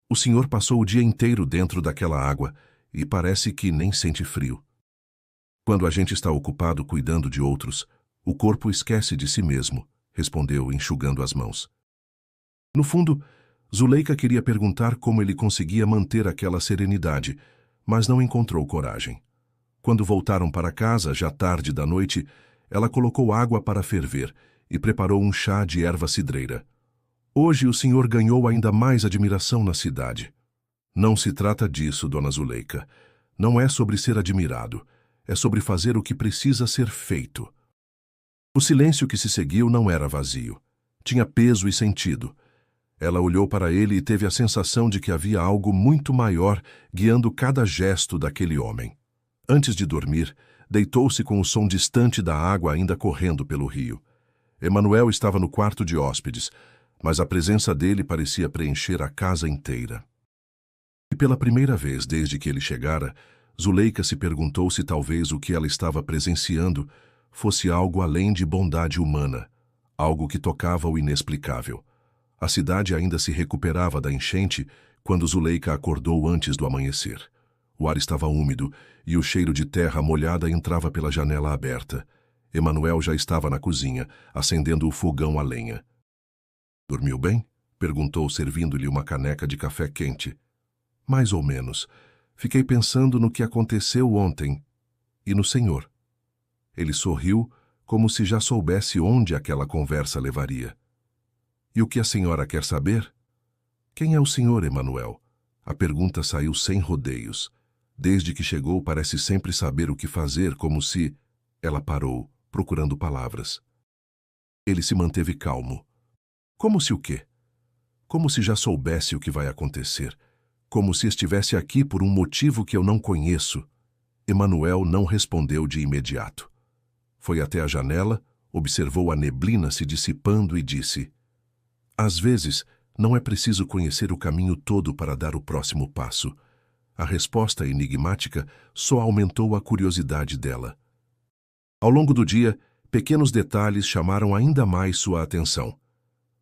"O senhor passou o dia inteiro dentro daquela água e parece que nem sente frio." "Quando a gente está ocupado cuidando de outros, o corpo esquece de si mesmo", respondeu, enxugando as mãos. No fundo, Zuleika queria perguntar como ele conseguia manter aquela serenidade, mas não encontrou coragem. Quando voltaram para casa, já tarde da noite, ela colocou água para ferver e preparou um chá de erva cidreira. Hoje o senhor ganhou ainda mais admiração na cidade. Não se trata disso, dona Zuleika. Não é sobre ser admirado. É sobre fazer o que precisa ser feito. O silêncio que se seguiu não era vazio. Tinha peso e sentido. Ela olhou para ele e teve a sensação de que havia algo muito maior guiando cada gesto daquele homem. Antes de dormir, deitou-se com o som distante da água ainda correndo pelo rio. Emanuel estava no quarto de hóspedes, mas a presença dele parecia preencher a casa inteira. E pela primeira vez desde que ele chegara, Zuleika se perguntou se talvez o que ela estava presenciando fosse algo além de bondade humana, algo que tocava o inexplicável. A cidade ainda se recuperava da enchente quando Zuleika acordou antes do amanhecer. O ar estava úmido e o cheiro de terra molhada entrava pela janela aberta. Emanuel já estava na cozinha, acendendo o fogão a lenha. "Dormiu bem?" perguntou, servindo-lhe uma caneca de café quente. "Mais ou menos. Fiquei pensando no que aconteceu ontem e no senhor." Ele sorriu, como se já soubesse onde aquela conversa levaria. "E o que a senhora quer saber?" "Quem é o senhor, Emanuel?" A pergunta saiu sem rodeios. Desde que chegou, parece sempre saber o que fazer, como se... Ela parou, procurando palavras. Ele se manteve calmo. "Como se o quê?" "Como se já soubesse o que vai acontecer. Como se estivesse aqui por um motivo que eu não conheço." Emanuel não respondeu de imediato. Foi até a janela, observou a neblina se dissipando e disse: "Às vezes, não é preciso conhecer o caminho todo para dar o próximo passo." A resposta enigmática só aumentou a curiosidade dela. Ao longo do dia, pequenos detalhes chamaram ainda mais sua atenção.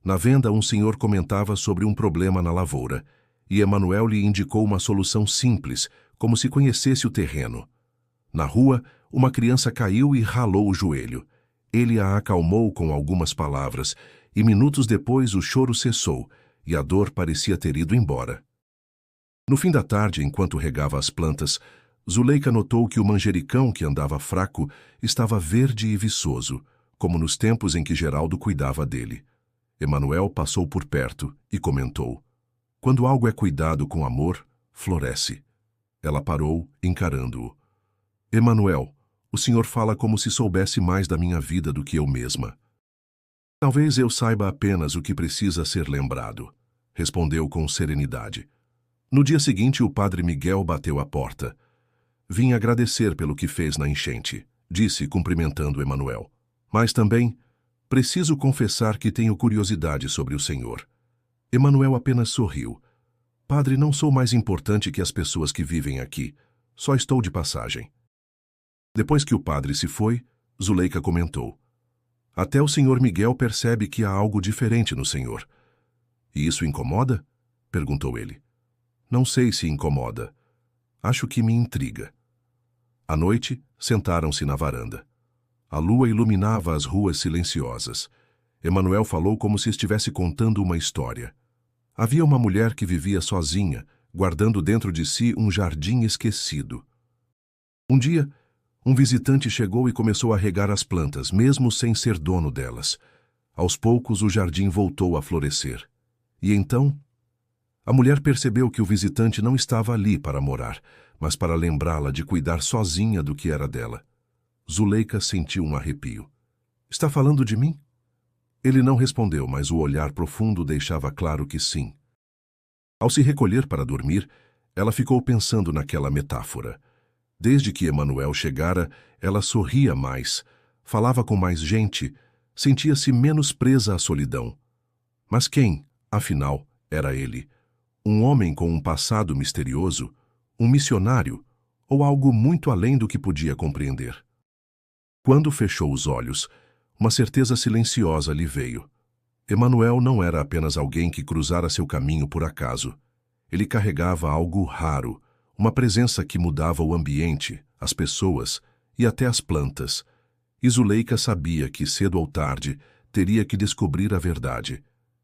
Na venda, um senhor comentava sobre um problema na lavoura, e Emanuel lhe indicou uma solução simples, como se conhecesse o terreno. Na rua, uma criança caiu e ralou o joelho. Ele a acalmou com algumas palavras, e minutos depois o choro cessou, e a dor parecia ter ido embora. No fim da tarde, enquanto regava as plantas, Zuleika notou que o manjericão, que andava fraco, estava verde e viçoso, como nos tempos em que Geraldo cuidava dele. Emanuel passou por perto e comentou: "Quando algo é cuidado com amor, floresce." Ela parou, encarando-o. "Emanuel, o senhor fala como se soubesse mais da minha vida do que eu mesma." "Talvez eu saiba apenas o que precisa ser lembrado", respondeu com serenidade. No dia seguinte, o padre Miguel bateu à porta. "Vim agradecer pelo que fez na enchente", disse, cumprimentando Emanuel. "Mas também preciso confessar que tenho curiosidade sobre o senhor." Emanuel apenas sorriu. "Padre, não sou mais importante que as pessoas que vivem aqui. Só estou de passagem." Depois que o padre se foi, Zuleika comentou: "Até o senhor Miguel percebe que há algo diferente no senhor." "E isso incomoda?" perguntou ele. "Não sei se incomoda. Acho que me intriga." À noite, sentaram-se na varanda. A lua iluminava as ruas silenciosas. Emanuel falou como se estivesse contando uma história. Havia uma mulher que vivia sozinha, guardando dentro de si um jardim esquecido. Um dia, um visitante chegou e começou a regar as plantas, mesmo sem ser dono delas. Aos poucos, o jardim voltou a florescer. E então, a mulher percebeu que o visitante não estava ali para morar, mas para lembrá-la de cuidar sozinha do que era dela. Zuleika sentiu um arrepio. "Está falando de mim?" Ele não respondeu, mas o olhar profundo deixava claro que sim. Ao se recolher para dormir, ela ficou pensando naquela metáfora. Desde que Emanuel chegara, ela sorria mais, falava com mais gente, sentia-se menos presa à solidão. Mas quem, afinal, era ele? Um homem com um passado misterioso? Um missionário? Ou algo muito além do que podia compreender? Quando fechou os olhos, uma certeza silenciosa lhe veio. Emanuel não era apenas alguém que cruzara seu caminho por acaso. Ele carregava algo raro, uma presença que mudava o ambiente, as pessoas e até as plantas. E Zuleika sabia que, cedo ou tarde, teria que descobrir a verdade,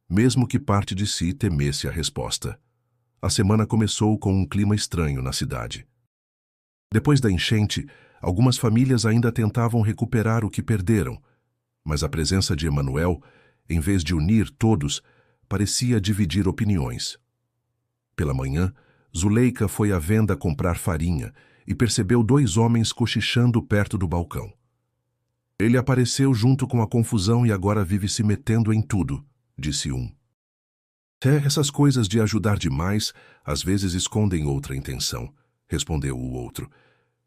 mesmo que parte de si temesse a resposta. A semana começou com um clima estranho na cidade. Depois da enchente, algumas famílias ainda tentavam recuperar o que perderam, mas a presença de Emanuel, em vez de unir todos, parecia dividir opiniões. Pela manhã, Zuleika foi à venda comprar farinha e percebeu 2 homens cochichando perto do balcão. Ele apareceu junto com a confusão e agora vive se metendo em tudo, disse um. Essas coisas de ajudar demais às vezes escondem outra intenção, respondeu o outro.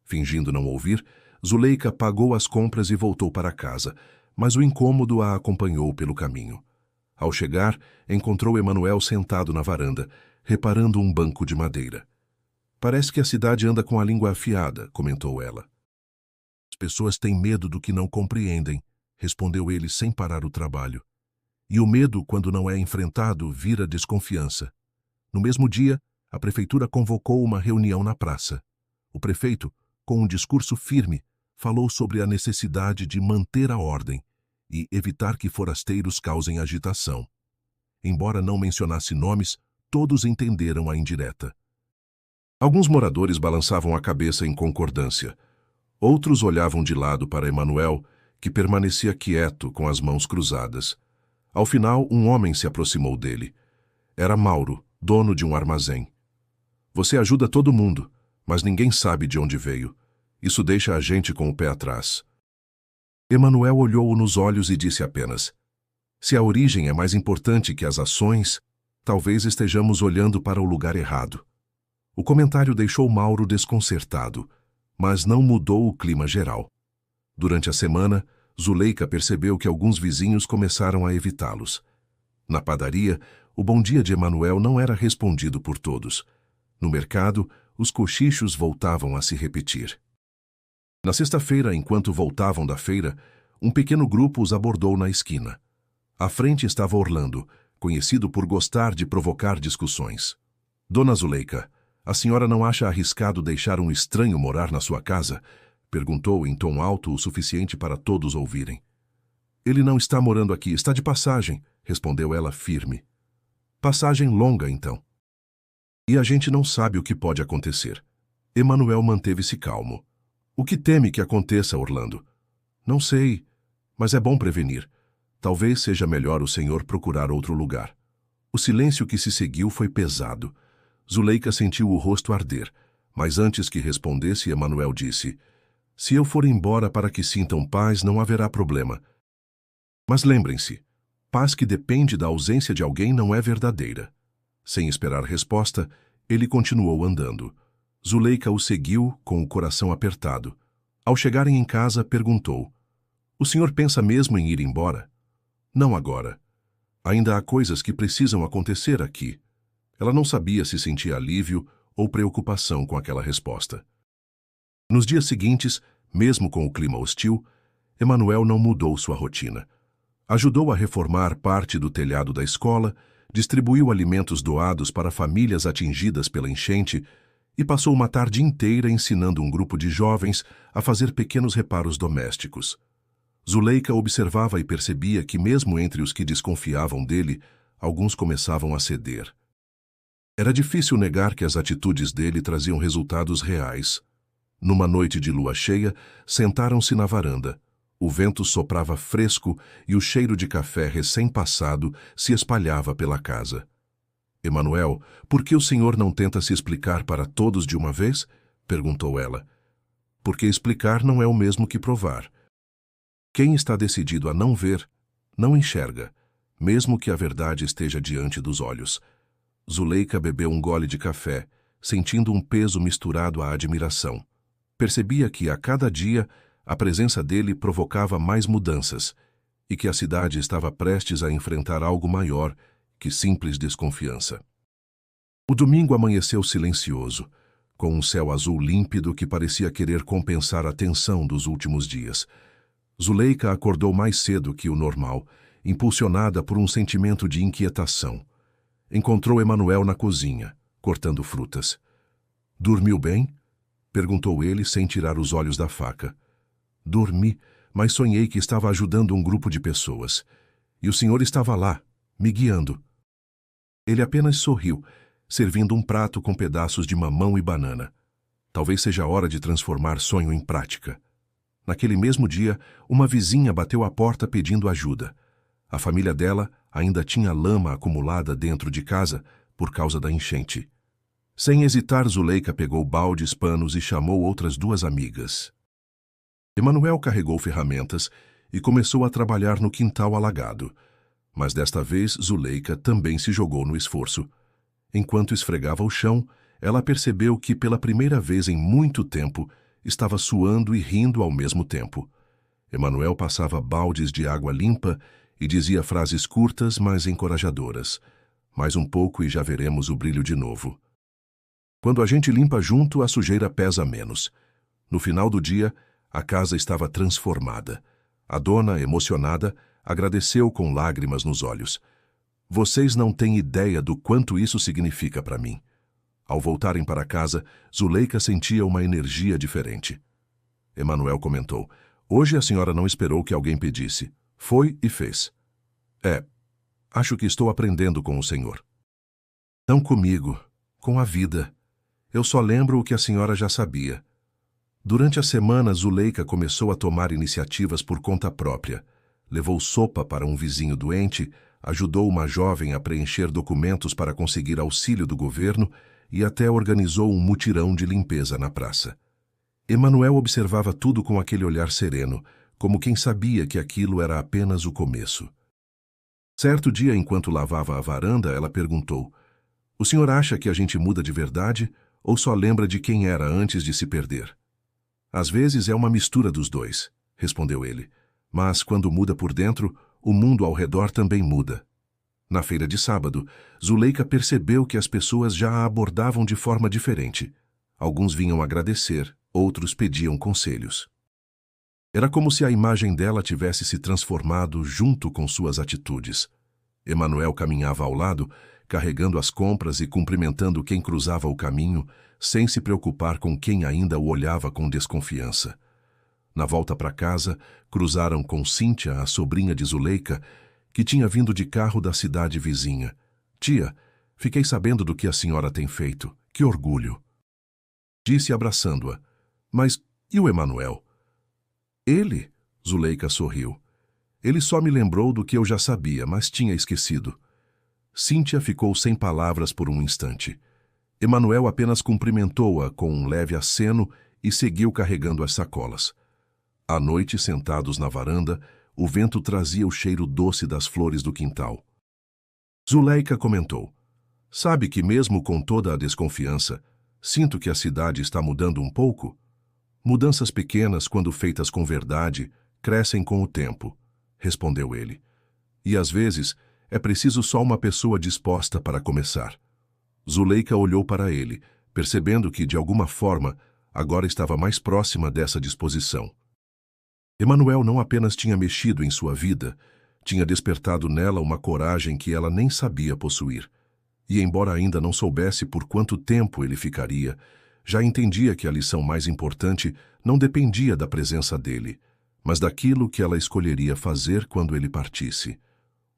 Fingindo não ouvir, Zuleika pagou as compras e voltou para casa, mas o incômodo a acompanhou pelo caminho. Ao chegar, encontrou Emanuel sentado na varanda, reparando um banco de madeira. Parece que a cidade anda com a língua afiada, comentou ela. As pessoas têm medo do que não compreendem, respondeu ele sem parar o trabalho. E o medo, quando não é enfrentado, vira desconfiança. No mesmo dia, a prefeitura convocou uma reunião na praça. O prefeito, com um discurso firme, falou sobre a necessidade de manter a ordem e evitar que forasteiros causem agitação. Embora não mencionasse nomes, todos entenderam a indireta. Alguns moradores balançavam a cabeça em concordância. Outros olhavam de lado para Emanuel, que permanecia quieto com as mãos cruzadas. Ao final, um homem se aproximou dele. Era Mauro, dono de um armazém. Você ajuda todo mundo, mas ninguém sabe de onde veio. Isso deixa a gente com o pé atrás. Emanuel olhou-o nos olhos e disse apenas: se a origem é mais importante que as ações, talvez estejamos olhando para o lugar errado. O comentário deixou Mauro desconcertado, mas não mudou o clima geral. Durante a semana, Zuleika percebeu que alguns vizinhos começaram a evitá-los. Na padaria, o bom dia de Emanuel não era respondido por todos. No mercado, os cochichos voltavam a se repetir. Na sexta-feira, enquanto voltavam da feira, um pequeno grupo os abordou na esquina. À frente estava Orlando, conhecido por gostar de provocar discussões. Dona Zuleika, a senhora não acha arriscado deixar um estranho morar na sua casa? Perguntou em tom alto o suficiente para todos ouvirem. Ele não está morando aqui, está de passagem, respondeu ela firme. Passagem longa, então. E a gente não sabe o que pode acontecer. Emanuel manteve-se calmo. O que teme que aconteça, Orlando? Não sei, mas é bom prevenir. Talvez seja melhor o senhor procurar outro lugar. O silêncio que se seguiu foi pesado. Zuleika sentiu o rosto arder, mas antes que respondesse, Emanuel disse: se eu for embora para que sintam paz, não haverá problema. Mas lembrem-se, paz que depende da ausência de alguém não é verdadeira. Sem esperar resposta, ele continuou andando. Zuleika o seguiu com o coração apertado. Ao chegarem em casa, perguntou: o senhor pensa mesmo em ir embora? Não agora. Ainda há coisas que precisam acontecer aqui. Ela não sabia se sentia alívio ou preocupação com aquela resposta. Nos dias seguintes, mesmo com o clima hostil, Emanuel não mudou sua rotina. Ajudou a reformar parte do telhado da escola, distribuiu alimentos doados para famílias atingidas pela enchente e passou uma tarde inteira ensinando um grupo de jovens a fazer pequenos reparos domésticos. Zuleika observava e percebia que, mesmo entre os que desconfiavam dele, alguns começavam a ceder. Era difícil negar que as atitudes dele traziam resultados reais. Numa noite de lua cheia, sentaram-se na varanda. O vento soprava fresco e o cheiro de café recém-passado se espalhava pela casa. Emanuel, por que o senhor não tenta se explicar para todos de uma vez? Perguntou ela. Porque explicar não é o mesmo que provar. Quem está decidido a não ver, não enxerga, mesmo que a verdade esteja diante dos olhos. Zuleika bebeu um gole de café, sentindo um peso misturado à admiração. Percebia que, a cada dia, a presença dele provocava mais mudanças e que a cidade estava prestes a enfrentar algo maior que simples desconfiança. O domingo amanheceu silencioso, com um céu azul límpido que parecia querer compensar a tensão dos últimos dias. Zuleika acordou mais cedo que o normal, impulsionada por um sentimento de inquietação. Encontrou Emanuel na cozinha, cortando frutas. Dormiu bem? Perguntou ele sem tirar os olhos da faca. Dormi, mas sonhei que estava ajudando um grupo de pessoas. E o senhor estava lá, me guiando. Ele apenas sorriu, servindo um prato com pedaços de mamão e banana. Talvez seja a hora de transformar sonho em prática. Naquele mesmo dia, uma vizinha bateu à porta pedindo ajuda. A família dela, ainda tinha lama acumulada dentro de casa por causa da enchente. Sem hesitar, Zuleika pegou baldes, panos e chamou outras 2 amigas. Emanuel carregou ferramentas e começou a trabalhar no quintal alagado. Mas desta vez, Zuleika também se jogou no esforço. Enquanto esfregava o chão, ela percebeu que, pela primeira vez em muito tempo, estava suando e rindo ao mesmo tempo. Emanuel passava baldes de água limpa e dizia frases curtas, mas encorajadoras. Mais um pouco e já veremos o brilho de novo. Quando a gente limpa junto, a sujeira pesa menos. No final do dia, a casa estava transformada. A dona, emocionada, agradeceu com lágrimas nos olhos. Vocês não têm ideia do quanto isso significa para mim. Ao voltarem para casa, Zuleika sentia uma energia diferente. Emanuel comentou: hoje a senhora não esperou que alguém pedisse. Foi e fez. Acho que estou aprendendo com o senhor. Não comigo, com a vida. Eu só lembro o que a senhora já sabia. Durante a semana, Zuleika começou a tomar iniciativas por conta própria. Levou sopa para um vizinho doente, ajudou uma jovem a preencher documentos para conseguir auxílio do governo e até organizou um mutirão de limpeza na praça. Emanuel observava tudo com aquele olhar sereno, como quem sabia que aquilo era apenas o começo. Certo dia, enquanto lavava a varanda, ela perguntou: o senhor acha que a gente muda de verdade ou só lembra de quem era antes de se perder? Às vezes é uma mistura dos dois, respondeu ele. Mas quando muda por dentro, o mundo ao redor também muda. Na feira de sábado, Zuleika percebeu que as pessoas já a abordavam de forma diferente. Alguns vinham agradecer, outros pediam conselhos. Era como se a imagem dela tivesse se transformado junto com suas atitudes. Emanuel caminhava ao lado, carregando as compras e cumprimentando quem cruzava o caminho, sem se preocupar com quem ainda o olhava com desconfiança. Na volta para casa, cruzaram com Cíntia, a sobrinha de Zuleika, que tinha vindo de carro da cidade vizinha. Tia, fiquei sabendo do que a senhora tem feito. Que orgulho! Disse abraçando-a. Mas e o Emanuel? Ele? Zuleika sorriu. Ele só me lembrou do que eu já sabia, mas tinha esquecido. Cíntia ficou sem palavras por um instante. Emanuel apenas cumprimentou-a com um leve aceno e seguiu carregando as sacolas. À noite, sentados na varanda, o vento trazia o cheiro doce das flores do quintal. Zuleika comentou: sabe que mesmo com toda a desconfiança, sinto que a cidade está mudando um pouco? Mudanças pequenas, quando feitas com verdade, crescem com o tempo, respondeu ele. E às vezes, é preciso só uma pessoa disposta para começar. Zuleika olhou para ele, percebendo que, de alguma forma, agora estava mais próxima dessa disposição. Emanuel não apenas tinha mexido em sua vida, tinha despertado nela uma coragem que ela nem sabia possuir. E embora ainda não soubesse por quanto tempo ele ficaria, já entendia que a lição mais importante não dependia da presença dele, mas daquilo que ela escolheria fazer quando ele partisse.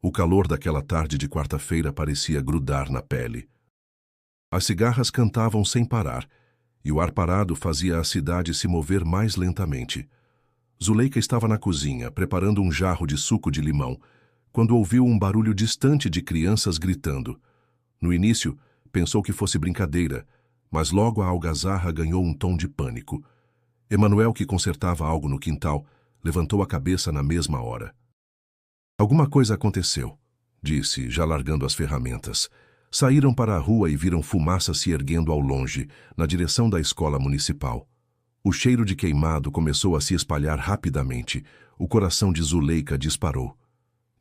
O calor daquela tarde de quarta-feira parecia grudar na pele. As cigarras cantavam sem parar, e o ar parado fazia a cidade se mover mais lentamente. Zuleika estava na cozinha, preparando um jarro de suco de limão, quando ouviu um barulho distante de crianças gritando. No início, pensou que fosse brincadeira, mas logo a algazarra ganhou um tom de pânico. Emanuel, que consertava algo no quintal, levantou a cabeça na mesma hora. Alguma coisa aconteceu, disse, já largando as ferramentas. Saíram para a rua e viram fumaça se erguendo ao longe, na direção da escola municipal. O cheiro de queimado começou a se espalhar rapidamente. O coração de Zuleika disparou.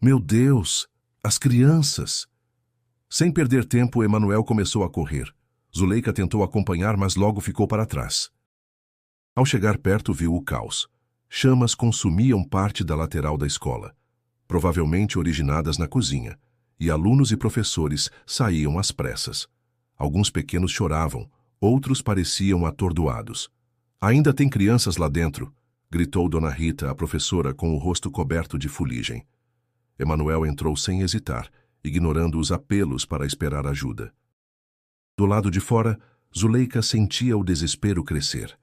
Meu Deus! As crianças! Sem perder tempo, Emanuel começou a correr. Zuleika tentou acompanhar, mas logo ficou para trás. Ao chegar perto, viu o caos. Chamas consumiam parte da lateral da escola, provavelmente originadas na cozinha, e alunos e professores saíam às pressas. Alguns pequenos choravam, outros pareciam atordoados. Ainda tem crianças lá dentro, gritou Dona Rita, a professora, com o rosto coberto de fuligem. Emanuel entrou sem hesitar, ignorando os apelos para esperar ajuda. Do lado de fora, Zuleika sentia o desespero crescer.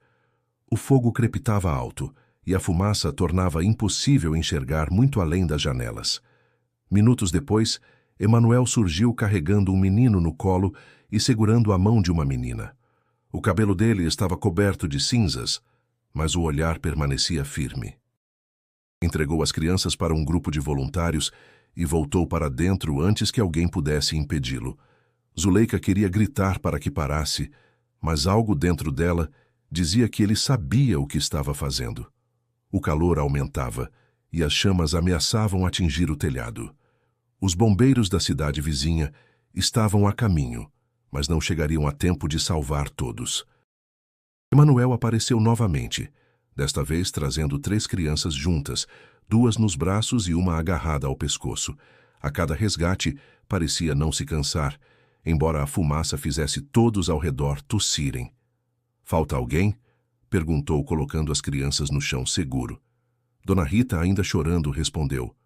O fogo crepitava alto, e a fumaça tornava impossível enxergar muito além das janelas. Minutos depois, Emanuel surgiu carregando um menino no colo e segurando a mão de uma menina. O cabelo dele estava coberto de cinzas, mas o olhar permanecia firme. Entregou as crianças para um grupo de voluntários e voltou para dentro antes que alguém pudesse impedi-lo. Zuleika queria gritar para que parasse, mas algo dentro dela dizia que ele sabia o que estava fazendo. O calor aumentava e as chamas ameaçavam atingir o telhado. Os bombeiros da cidade vizinha estavam a caminho, mas não chegariam a tempo de salvar todos. Emanuel apareceu novamente, desta vez trazendo 3 crianças juntas, 2 nos braços e uma agarrada ao pescoço. A cada resgate, parecia não se cansar, embora a fumaça fizesse todos ao redor tossirem. "Falta alguém?" perguntou, colocando as crianças no chão seguro. Dona Rita, ainda chorando, respondeu: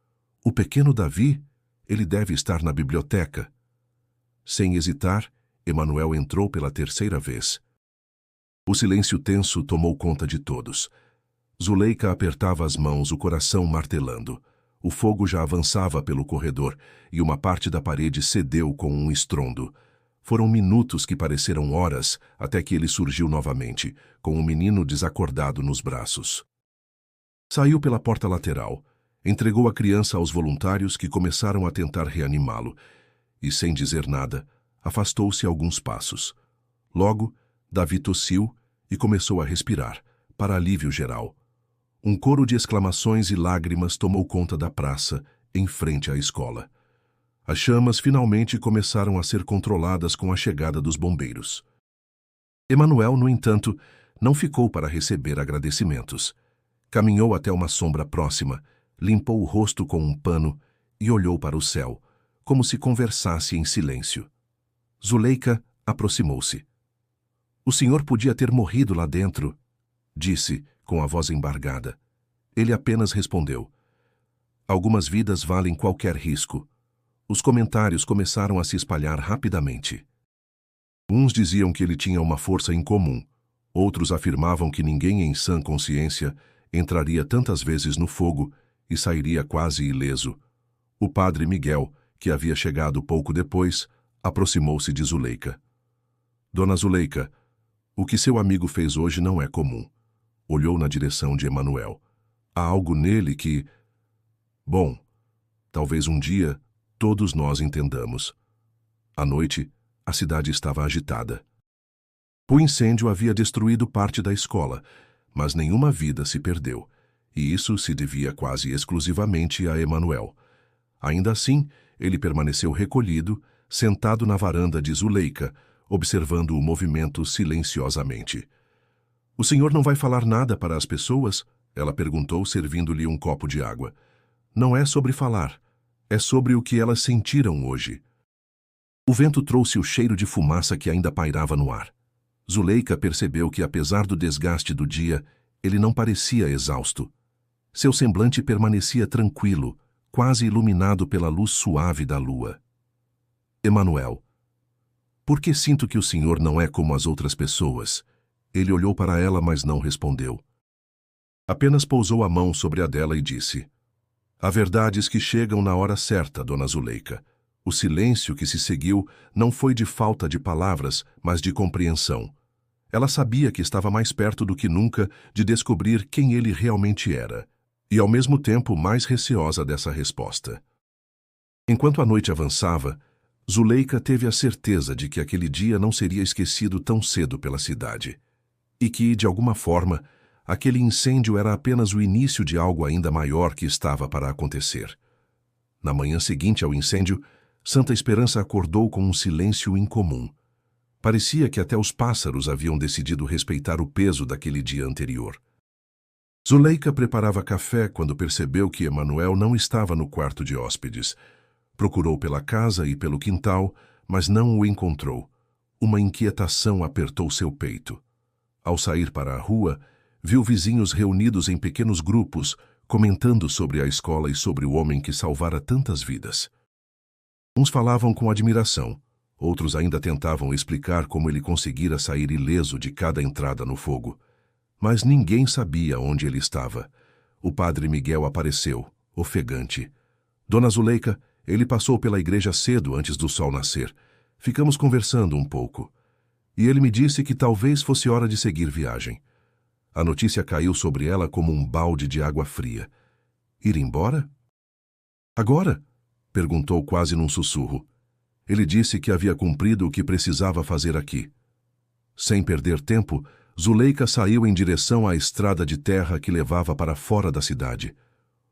"O pequeno Davi? Ele deve estar na biblioteca." Sem hesitar, Emanuel entrou pela 3ª vez. O silêncio tenso tomou conta de todos. Zuleika apertava as mãos, o coração martelando. O fogo já avançava pelo corredor e uma parte da parede cedeu com um estrondo. Foram minutos que pareceram horas até que ele surgiu novamente, com o menino desacordado nos braços. Saiu pela porta lateral, entregou a criança aos voluntários que começaram a tentar reanimá-lo e, sem dizer nada, afastou-se alguns passos. Logo, Davi tossiu e começou a respirar, para alívio geral. Um coro de exclamações e lágrimas tomou conta da praça, em frente à escola. As chamas finalmente começaram a ser controladas com a chegada dos bombeiros. Emanuel, no entanto, não ficou para receber agradecimentos. Caminhou até uma sombra próxima, limpou o rosto com um pano e olhou para o céu, como se conversasse em silêncio. Zuleika aproximou-se. "O senhor podia ter morrido lá dentro", disse, com a voz embargada. Ele apenas respondeu: "Algumas vidas valem qualquer risco." Os comentários começaram a se espalhar rapidamente. Uns diziam que ele tinha uma força incomum, outros afirmavam que ninguém em sã consciência entraria tantas vezes no fogo e sairia quase ileso. O padre Miguel, que havia chegado pouco depois, aproximou-se de Zuleika. "Dona Zuleika, o que seu amigo fez hoje não é comum." Olhou na direção de Emanuel. "Há algo nele que... Bom, talvez um dia todos nós entendamos." À noite, a cidade estava agitada. O incêndio havia destruído parte da escola, mas nenhuma vida se perdeu, e isso se devia quase exclusivamente a Emanuel. Ainda assim, ele permaneceu recolhido, sentado na varanda de Zuleika, observando o movimento silenciosamente. "O senhor não vai falar nada para as pessoas?" ela perguntou, servindo-lhe um copo de água. "Não é sobre falar, é sobre o que elas sentiram hoje." O vento trouxe o cheiro de fumaça que ainda pairava no ar. Zuleika percebeu que, apesar do desgaste do dia, ele não parecia exausto. Seu semblante permanecia tranquilo, quase iluminado pela luz suave da lua. "Emanuel, por que sinto que o senhor não é como as outras pessoas?" Ele olhou para ela, mas não respondeu. Apenas pousou a mão sobre a dela e disse: "Há verdades que chegam na hora certa, dona Zuleika." O silêncio que se seguiu não foi de falta de palavras, mas de compreensão. Ela sabia que estava mais perto do que nunca de descobrir quem ele realmente era, e ao mesmo tempo mais receosa dessa resposta. Enquanto a noite avançava, Zuleika teve a certeza de que aquele dia não seria esquecido tão cedo pela cidade, e que, de alguma forma, aquele incêndio era apenas o início de algo ainda maior que estava para acontecer. Na manhã seguinte ao incêndio, Santa Esperança acordou com um silêncio incomum. Parecia que até os pássaros haviam decidido respeitar o peso daquele dia anterior. Zuleika preparava café quando percebeu que Emanuel não estava no quarto de hóspedes. Procurou pela casa e pelo quintal, mas não o encontrou. Uma inquietação apertou seu peito. Ao sair para a rua, viu vizinhos reunidos em pequenos grupos, comentando sobre a escola e sobre o homem que salvara tantas vidas. Uns falavam com admiração, outros ainda tentavam explicar como ele conseguira sair ileso de cada entrada no fogo. Mas ninguém sabia onde ele estava. O padre Miguel apareceu, ofegante. "Dona Zuleika, Ele passou pela igreja cedo antes do sol nascer. Ficamos conversando um pouco. E ele me disse que talvez fosse hora de seguir viagem. A notícia caiu sobre ela como um balde de água fria. Ir embora? Agora? Perguntou quase num sussurro. Ele disse que havia cumprido o que precisava fazer aqui. Sem perder tempo, Zuleika saiu em direção à estrada de terra que levava para fora da cidade.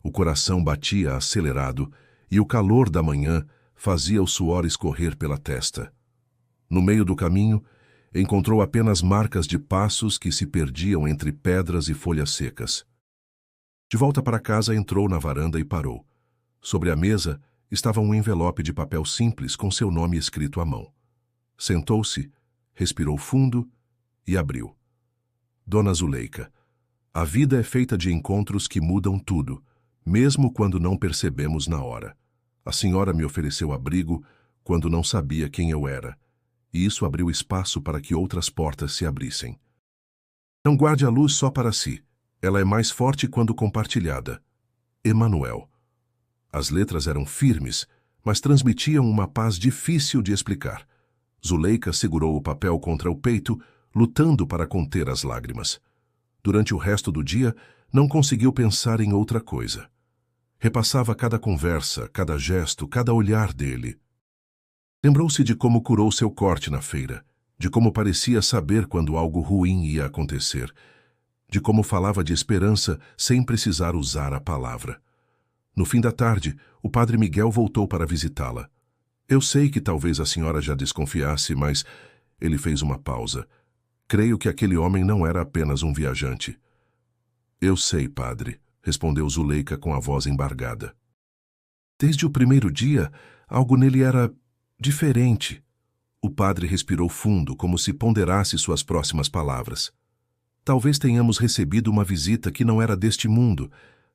O coração batia acelerado e o calor da manhã fazia o suor escorrer pela testa. No meio do caminho, encontrou apenas marcas de passos que se perdiam entre pedras e folhas secas. De volta para casa, entrou na varanda e parou. Sobre a mesa estava um envelope de papel simples com seu nome escrito à mão. Sentou-se, respirou fundo e abriu. Dona Zuleika, a vida é feita de encontros que mudam tudo, mesmo quando não percebemos na hora. A senhora me ofereceu abrigo quando não sabia quem eu era, e isso abriu espaço para que outras portas se abrissem. Não guarde a luz só para si. Ela é mais forte quando compartilhada. Emanuel. As letras eram firmes, mas transmitiam uma paz difícil de explicar. Zuleika segurou o papel contra o peito, lutando para conter as lágrimas. Durante o resto do dia, não conseguiu pensar em outra coisa. Repassava cada conversa, cada gesto, cada olhar dele. Lembrou-se de como curou seu corte na feira, de como parecia saber quando algo ruim ia acontecer, de como falava de esperança sem precisar usar a palavra. No fim da tarde, o padre Miguel voltou para visitá-la. Eu sei que talvez a senhora já desconfiasse, mas... Ele fez uma pausa. Creio que aquele homem não era apenas um viajante. Eu sei, padre, respondeu Zuleika com a voz embargada. Desde o primeiro dia, algo nele era diferente. O padre respirou fundo, como se ponderasse suas próximas palavras. Talvez tenhamos recebido uma visita que não era deste mundo,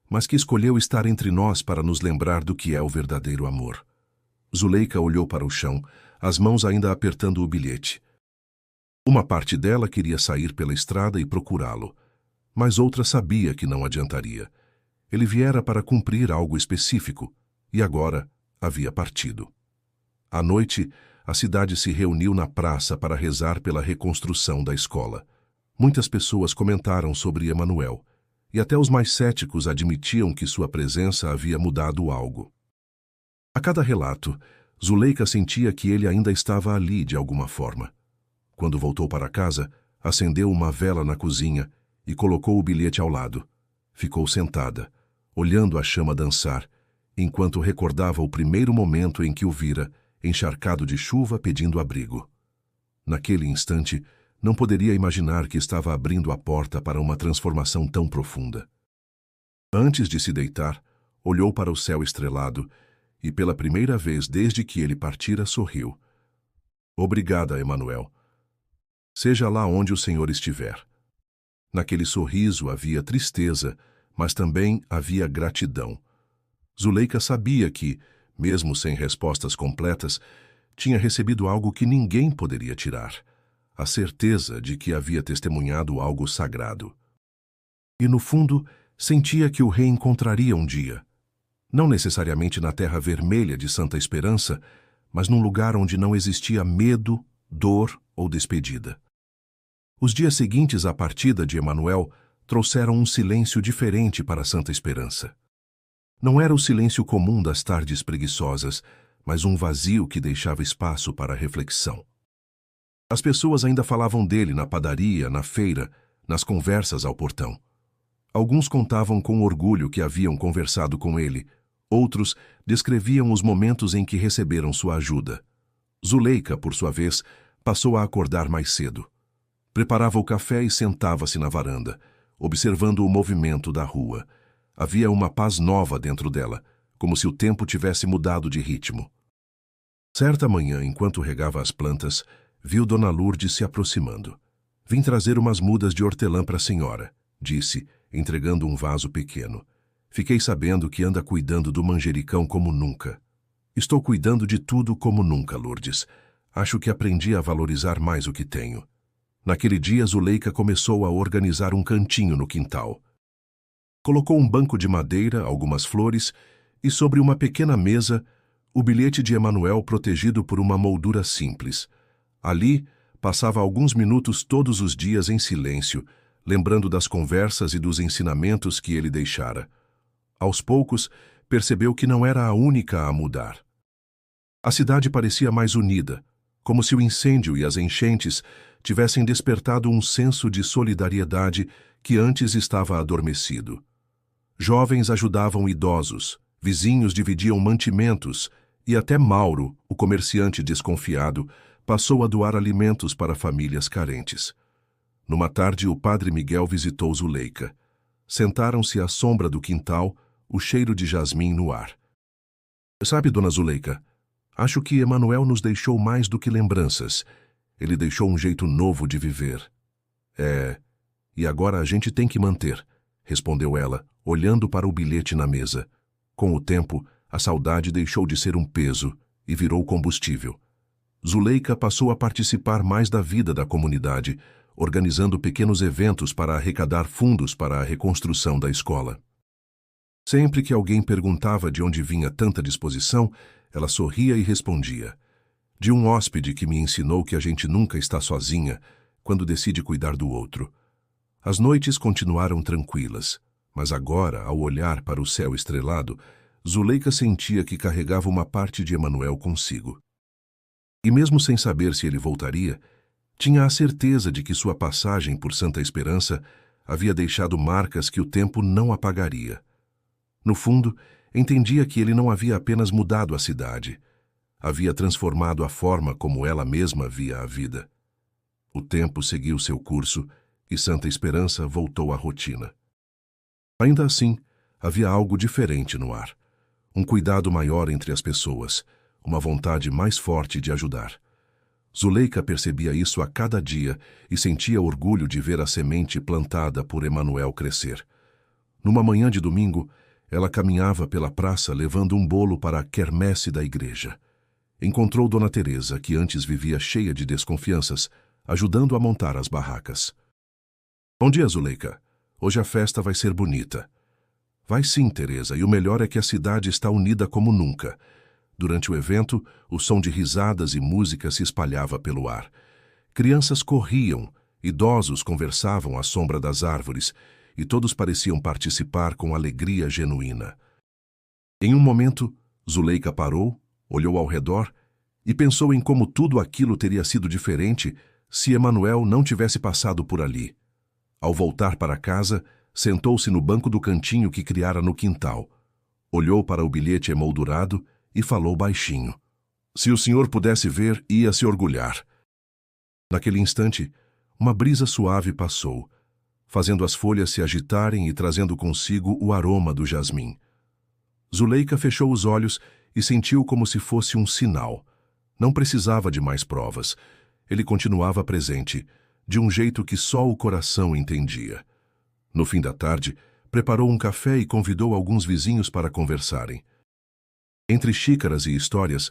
mas que escolheu estar entre nós para nos lembrar do que é o verdadeiro amor. Zuleika olhou para o chão, as mãos ainda apertando o bilhete. Uma parte dela queria sair pela estrada e procurá-lo, mas outra sabia que não adiantaria. Ele viera para cumprir algo específico, e agora havia partido. À noite, a cidade se reuniu na praça para rezar pela reconstrução da escola. Muitas pessoas comentaram sobre Emanuel, e até os mais céticos admitiam que sua presença havia mudado algo. A cada relato, Zuleika sentia que ele ainda estava ali de alguma forma. Quando voltou para casa, acendeu uma vela na cozinha e colocou o bilhete ao lado. Ficou sentada, olhando a chama dançar, enquanto recordava o primeiro momento em que o vira, encharcado de chuva, pedindo abrigo. Naquele instante, não poderia imaginar que estava abrindo a porta para uma transformação tão profunda. Antes de se deitar, olhou para o céu estrelado e, pela primeira vez desde que ele partira, sorriu. Obrigada, Emanuel. Seja lá onde o Senhor estiver. Naquele sorriso havia tristeza, mas também havia gratidão. Zuleika sabia que, mesmo sem respostas completas, tinha recebido algo que ninguém poderia tirar. A certeza de que havia testemunhado algo sagrado. E, no fundo, sentia que o reencontraria um dia. Não necessariamente na terra vermelha de Santa Esperança, mas num lugar onde não existia medo, dor ou despedida. Os dias seguintes à partida de Emanuel trouxeram um silêncio diferente para Santa Esperança. Não era o silêncio comum das tardes preguiçosas, mas um vazio que deixava espaço para reflexão. As pessoas ainda falavam dele na padaria, na feira, nas conversas ao portão. Alguns contavam com orgulho que haviam conversado com ele, outros descreviam os momentos em que receberam sua ajuda. Zuleika, por sua vez, passou a acordar mais cedo. Preparava o café e sentava-se na varanda, observando o movimento da rua. Havia uma paz nova dentro dela, como se o tempo tivesse mudado de ritmo. Certa manhã, enquanto regava as plantas, viu Dona Lourdes se aproximando. Vim trazer umas mudas de hortelã para a senhora, disse, entregando um vaso pequeno. Fiquei sabendo que anda cuidando do manjericão como nunca. Estou cuidando de tudo como nunca, Lourdes. Acho que aprendi a valorizar mais o que tenho. Naquele dia, Zuleika começou a organizar um cantinho no quintal. Colocou um banco de madeira, algumas flores, e sobre uma pequena mesa, o bilhete de Emanuel protegido por uma moldura simples. Ali, passava alguns minutos todos os dias em silêncio, lembrando das conversas e dos ensinamentos que ele deixara. Aos poucos, percebeu que não era a única a mudar. A cidade parecia mais unida, como se o incêndio e as enchentes tivessem despertado um senso de solidariedade que antes estava adormecido. Jovens ajudavam idosos, vizinhos dividiam mantimentos e até Mauro, o comerciante desconfiado, passou a doar alimentos para famílias carentes. Numa tarde, o padre Miguel visitou Zuleika. Sentaram-se à sombra do quintal, o cheiro de jasmim no ar. Sabe, dona Zuleika, acho que Emanuel nos deixou mais do que lembranças. Ele deixou um jeito novo de viver. E agora a gente tem que manter, respondeu ela, olhando para o bilhete na mesa. Com o tempo, a saudade deixou de ser um peso e virou combustível. Zuleika passou a participar mais da vida da comunidade, organizando pequenos eventos para arrecadar fundos para a reconstrução da escola. Sempre que alguém perguntava de onde vinha tanta disposição, ela sorria e respondia: de um hóspede que me ensinou que a gente nunca está sozinha quando decide cuidar do outro. As noites continuaram tranquilas, mas agora, ao olhar para o céu estrelado, Zuleika sentia que carregava uma parte de Emanuel consigo. E mesmo sem saber se ele voltaria, tinha a certeza de que sua passagem por Santa Esperança havia deixado marcas que o tempo não apagaria. No fundo, entendia que ele não havia apenas mudado a cidade, havia transformado a forma como ela mesma via a vida. O tempo seguiu seu curso e Santa Esperança voltou à rotina. Ainda assim, havia algo diferente no ar. Um cuidado maior entre as pessoas, uma vontade mais forte de ajudar. Zuleika percebia isso a cada dia e sentia orgulho de ver a semente plantada por Emanuel crescer. Numa manhã de domingo, ela caminhava pela praça levando um bolo para a quermesse da igreja. Encontrou Dona Teresa, que antes vivia cheia de desconfianças, ajudando a montar as barracas. Bom dia, Zuleika. Hoje a festa vai ser bonita. Vai sim, Teresa, e o melhor é que a cidade está unida como nunca. Durante o evento, o som de risadas e música se espalhava pelo ar. Crianças corriam, idosos conversavam à sombra das árvores, e todos pareciam participar com alegria genuína. Em um momento, Zuleika parou, olhou ao redor e pensou em como tudo aquilo teria sido diferente se Emanuel não tivesse passado por ali. Ao voltar para casa, sentou-se no banco do cantinho que criara no quintal. Olhou para o bilhete emoldurado e falou baixinho. Se o senhor pudesse ver, ia se orgulhar. Naquele instante, uma brisa suave passou, fazendo as folhas se agitarem e trazendo consigo o aroma do jasmim. Zuleika fechou os olhos e sentiu como se fosse um sinal. Não precisava de mais provas. Ele continuava presente, de um jeito que só o coração entendia. No fim da tarde, preparou um café e convidou alguns vizinhos para conversarem. Entre xícaras e histórias,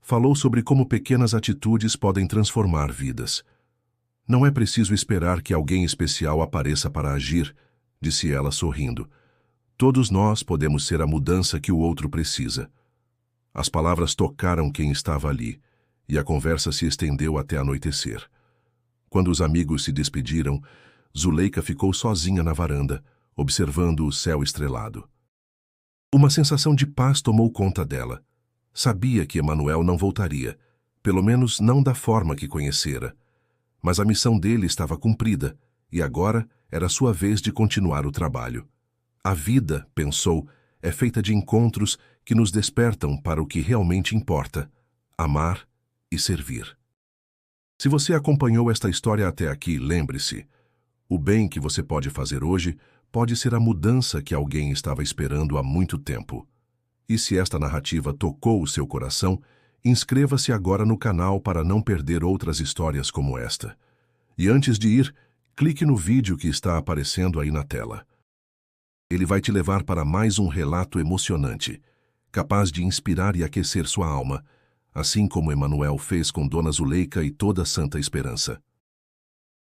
falou sobre como pequenas atitudes podem transformar vidas. Não é preciso esperar que alguém especial apareça para agir, disse ela sorrindo. Todos nós podemos ser a mudança que o outro precisa. As palavras tocaram quem estava ali, e a conversa se estendeu até anoitecer. Quando os amigos se despediram, Zuleika ficou sozinha na varanda, observando o céu estrelado. Uma sensação de paz tomou conta dela. Sabia que Emanuel não voltaria, pelo menos não da forma que conhecera. Mas a missão dele estava cumprida, e agora era sua vez de continuar o trabalho. A vida, pensou, é feita de encontros que nos despertam para o que realmente importa: amar e servir. Se você acompanhou esta história até aqui, lembre-se, o bem que você pode fazer hoje pode ser a mudança que alguém estava esperando há muito tempo. E se esta narrativa tocou o seu coração, inscreva-se agora no canal para não perder outras histórias como esta. E antes de ir, clique no vídeo que está aparecendo aí na tela. Ele vai te levar para mais um relato emocionante, capaz de inspirar e aquecer sua alma, assim como Emanuel fez com Dona Zuleika e toda a Santa Esperança.